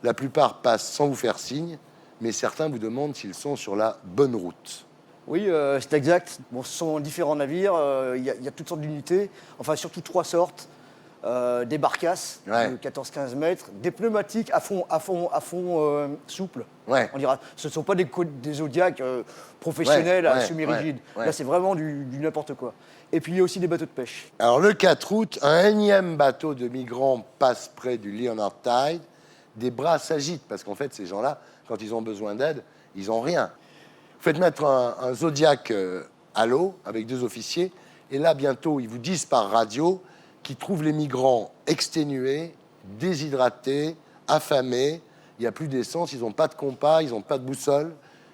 La plupart passent sans vous faire signe, mais certains vous demandent s'ils sont sur la bonne route. Oui, c'est exact. Bon, ce sont différents navires, il y a toutes sortes d'unités, enfin surtout 3 sortes. Des barcasses de 14-15 mètres, des pneumatiques à fond souple. Ouais. On dira, ce ne sont pas des Zodiac professionnels à semi-rigides. Là, c'est vraiment du n'importe quoi. Et puis, il y a aussi des bateaux de pêche. Alors, le 4 août, un énième bateau de migrants passe près du Leonard Tide. Des bras s'agitent, parce qu'en fait, ces gens-là quand ils ont besoin d'aide, ils n'ont rien. Vous faites mettre un Zodiac à l'eau avec 2 officiers, et là, bientôt, ils vous disent par radio qu'ils trouvent les migrants exténués, déshydratés, affamés, il n'y a plus d'essence, ils n'ont pas de compas, ils n'ont pas de boussole,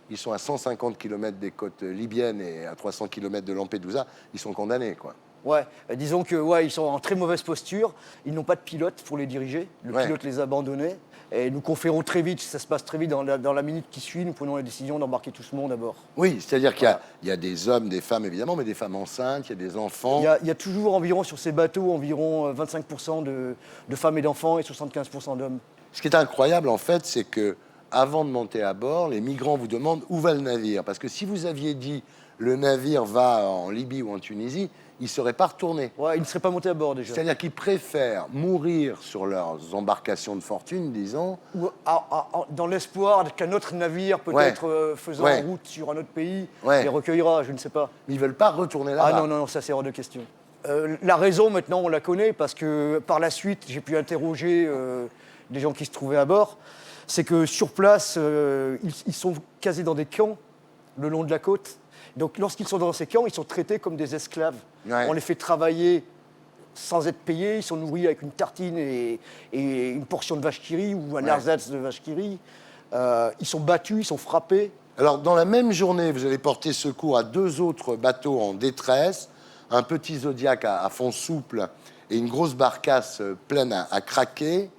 ils sont à 150 km des côtes libyennes et à 300 km de Lampedusa, ils sont condamnés, quoi. Ouais, disons que ils sont en très mauvaise posture, ils n'ont pas de pilote pour les diriger, le pilote les a abandonnés, et nous conférons très vite, ça se passe très vite, dans la minute qui suit, nous prenons la décision d'embarquer tout ce monde à bord. Oui, c'est-à-dire qu'il y a des hommes, des femmes évidemment, mais des femmes enceintes, il y a des enfants. Il y a toujours environ, sur ces bateaux, environ 25% de femmes et d'enfants et 75% d'hommes. Ce qui est incroyable, en fait, c'est que avant de monter à bord, les migrants vous demandent où va le navire. Parce que si vous aviez dit le navire va en Libye ou en Tunisie, ils ne seraient pas retournés. Ouais, ils ne seraient pas montés à bord déjà. C'est-à-dire qu'ils préfèrent mourir sur leurs embarcations de fortune, disons. Ou dans l'espoir qu'un autre navire, peut-être faisant route sur un autre pays, les recueillera, je ne sais pas. Mais ils ne veulent pas retourner là-bas. Ah non, ça c'est hors de question. La raison, maintenant, on la connaît, parce que par la suite, j'ai pu interroger des gens qui se trouvaient à bord. C'est que sur place, ils sont casés dans des camps le long de la côte. Donc lorsqu'ils sont dans ces camps, ils sont traités comme des esclaves. Ouais. On les fait travailler sans être payés, ils sont nourris avec une tartine et une portion de vache qui rit ou un ersatz de vache qui rit. Ils sont battus, ils sont frappés. Alors dans la même journée, vous allez porter secours à 2 autres bateaux en détresse, un petit Zodiac à fond souple et une grosse barcasse pleine à craquer.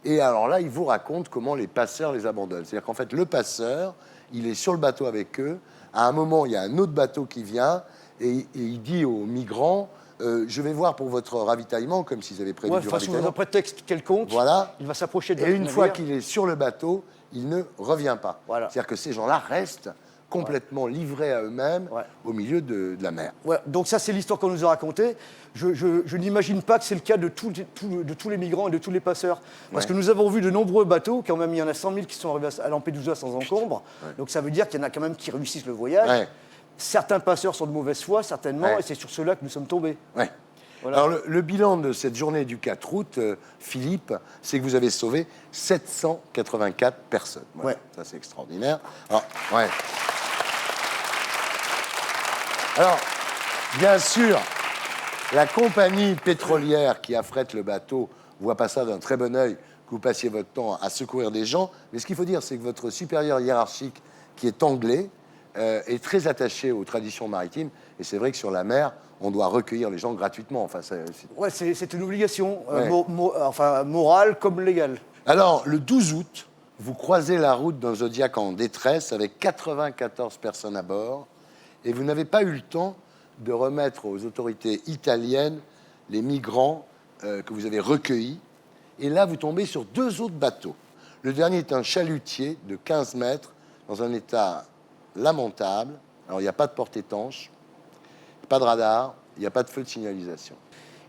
Et alors là, il vous raconte comment les passeurs les abandonnent. C'est-à-dire qu'en fait, le passeur, il est sur le bateau avec eux. À un moment, il y a un autre bateau qui vient et il dit aux migrants je vais voir pour votre ravitaillement, comme s'ils avaient prévu du ravitaillement. Sous un prétexte quelconque, voilà. Il va s'approcher de Et une navire. fois qu'il est sur le bateau, il ne revient pas. Voilà. C'est-à-dire que ces gens-là restent complètement livrés à eux-mêmes au milieu de la mer. Ouais. Donc ça, c'est l'histoire qu'on nous a racontée. Je n'imagine pas que c'est le cas de tous les migrants et de tous les passeurs. Parce que nous avons vu de nombreux bateaux, quand même il y en a 100 000 qui sont arrivés à Lampedusa sans encombre. Donc ça veut dire qu'il y en a quand même qui réussissent le voyage. Ouais. Certains passeurs sont de mauvaise foi, certainement, et c'est sur ceux-là que nous sommes tombés. Ouais. Voilà. Alors le bilan de cette journée du 4 août, Philippe, c'est que vous avez sauvé 784 personnes. Voilà. Ça, c'est extraordinaire. Alors, bien sûr, la compagnie pétrolière qui affrète le bateau voit pas ça d'un très bon œil que vous passiez votre temps à secourir des gens. Mais ce qu'il faut dire, c'est que votre supérieur hiérarchique, qui est anglais, est très attaché aux traditions maritimes. Et c'est vrai que sur la mer, on doit recueillir les gens gratuitement. Enfin, c'est une obligation, morale comme légale. Alors, le 12 août, vous croisez la route d'un Zodiac en détresse avec 94 personnes à bord. Et vous n'avez pas eu le temps de remettre aux autorités italiennes les migrants que vous avez recueillis. Et là, vous tombez sur 2 autres bateaux. Le dernier est un chalutier de 15 mètres dans un état lamentable. Alors, il n'y a pas de porte étanche, pas de radar, il n'y a pas de feu de signalisation.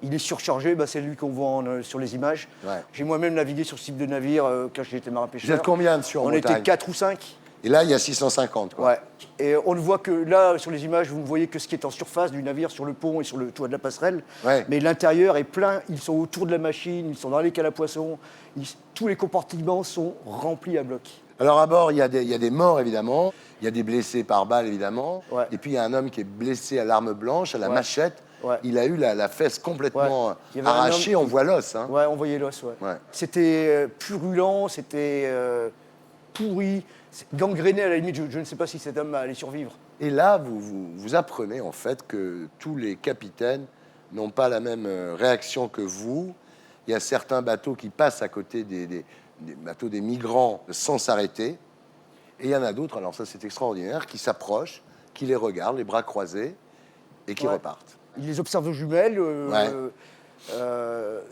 Il est surchargé, c'est lui qu'on voit sur les images. Ouais. J'ai moi-même navigué sur ce type de navire quand j'étais marin-pêcheur. Vous êtes combien sur On était 4 ou 5. Et là, il y a 650. Quoi. Ouais. Et on ne voit que là, sur les images, vous ne voyez que ce qui est en surface du navire, sur le pont et sur le toit de la passerelle. Ouais. Mais l'intérieur est plein. Ils sont autour de la machine, ils sont dans les cales à poissons. Tous les compartiments sont remplis à bloc. Alors à bord, il y a des morts, évidemment. Il y a des blessés par balle, évidemment. Ouais. Et puis, il y a un homme qui est blessé à l'arme blanche, à la machette. Ouais. Il a eu la fesse complètement arrachée. On voit l'os. Hein. Ouais, on voyait l'os, ouais. C'était purulent, c'était pourri. Gangréné à la limite, je ne sais pas si cet homme allait survivre. Et là, vous apprenez en fait que tous les capitaines n'ont pas la même réaction que vous. Il y a certains bateaux qui passent à côté des bateaux des migrants sans s'arrêter. Et il y en a d'autres, alors ça c'est extraordinaire, qui s'approchent, qui les regardent, les bras croisés, et qui repartent. Ils les observent aux jumelles.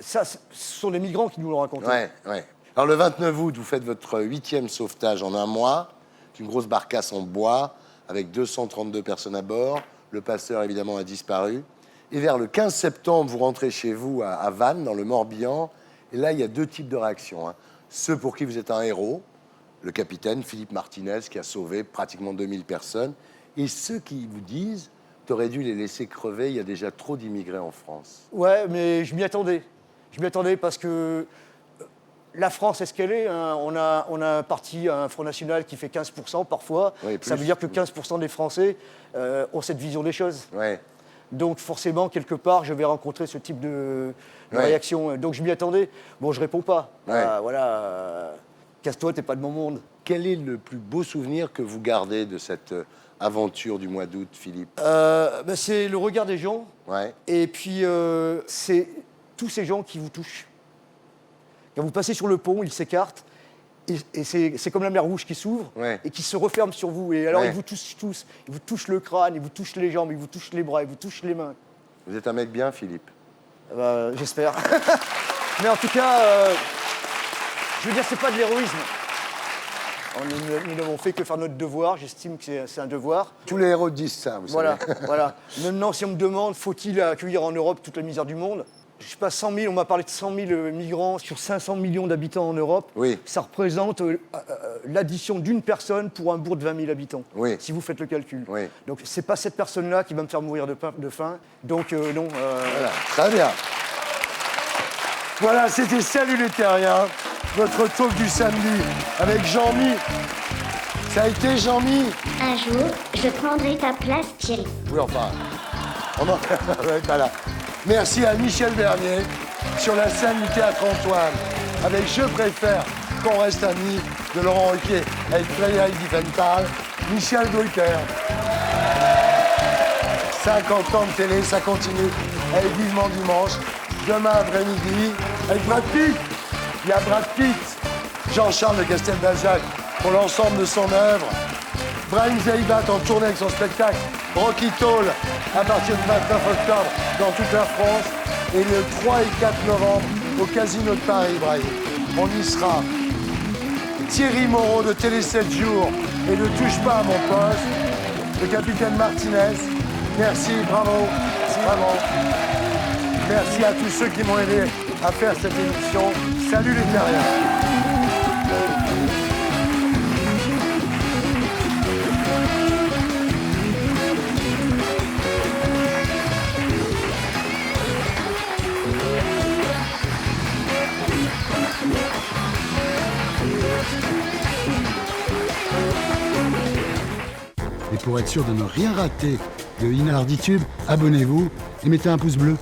Ça, ce sont les migrants qui nous l'ont raconté. Ouais. Alors, le 29 août, vous faites votre 8e sauvetage en un mois. C'est une grosse barcasse en bois avec 232 personnes à bord. Le passeur, évidemment, a disparu. Et vers le 15 septembre, vous rentrez chez vous à Vannes, dans le Morbihan. Et là, il y a 2 types de réactions. Hein. Ceux pour qui vous êtes un héros, le capitaine Philippe Martinez, qui a sauvé pratiquement 2000 personnes. Et ceux qui vous disent, t'aurais dû les laisser crever, il y a déjà trop d'immigrés en France. Ouais, mais je m'y attendais. Je m'y attendais parce que la France est ce qu'elle est. Hein. On a un parti, un Front National qui fait 15% parfois. Oui, ça veut dire que 15% des Français ont cette vision des choses. Ouais. Donc forcément, quelque part, je vais rencontrer ce type de réaction. Donc je m'y attendais. Bon, je réponds pas. Ouais. Voilà, casse-toi, t'es pas de mon monde. Quel est le plus beau souvenir que vous gardez de cette aventure du mois d'août, Philippe? C'est le regard des gens. Ouais. Et puis, c'est tous ces gens qui vous touchent. Quand vous passez sur le pont, ils s'écartent. Et c'est comme la mer Rouge qui s'ouvre et qui se referme sur vous. Et alors, ils vous touchent tous. Ils vous touchent le crâne, ils vous touchent les jambes, ils vous touchent les bras, ils vous touchent les mains. Vous êtes un mec bien, Philippe? J'espère. Mais en tout cas, je veux dire, c'est pas de l'héroïsme. Nous n'avons fait que faire notre devoir. J'estime que c'est un devoir. Tous les héros disent ça, vous savez. Voilà. Maintenant, si on me demande, faut-il accueillir en Europe toute la misère du monde? Je sais pas, 100 000, on m'a parlé de 100 000 migrants sur 500 millions d'habitants en Europe. Oui. Ça représente l'addition d'une personne pour un bourg de 20 000 habitants, si vous faites le calcul. Oui. Donc, c'est pas cette personne-là qui va me faire mourir de faim. Donc, non. Voilà, très bien. Voilà, c'était Salut les Terriens, votre talk du samedi avec Jean-Mi. Ça a été, Jean-Mi? Un jour, je prendrai ta place, Thierry. Oui, enfin, on en voilà. Merci à Michel Bernier sur la scène du Théâtre Antoine avec Je préfère qu'on reste amis de Laurent Ruquier avec Frédéric Diffenthal, Michel Drucker. 50 ans de télé, ça continue avec Vivement Dimanche. Demain après-midi avec Brad Pitt. Il y a Brad Pitt, Jean-Charles de Castelbajac pour l'ensemble de son œuvre. Brahim Zaïbat en tournée avec son spectacle Rocky Tall à partir du 29 octobre dans toute la France et le 3 et 4 novembre au Casino de Paris, Brahim. On y sera. Thierry Moreau de Télé 7 jours et ne touche pas à mon poste. Le capitaine Martinez. Merci, bravo. Vraiment. Merci à tous ceux qui m'ont aidé à faire cette émission. Salut les Terriens. Et pour être sûr de ne rien rater de Inarditube, abonnez-vous et mettez un pouce bleu.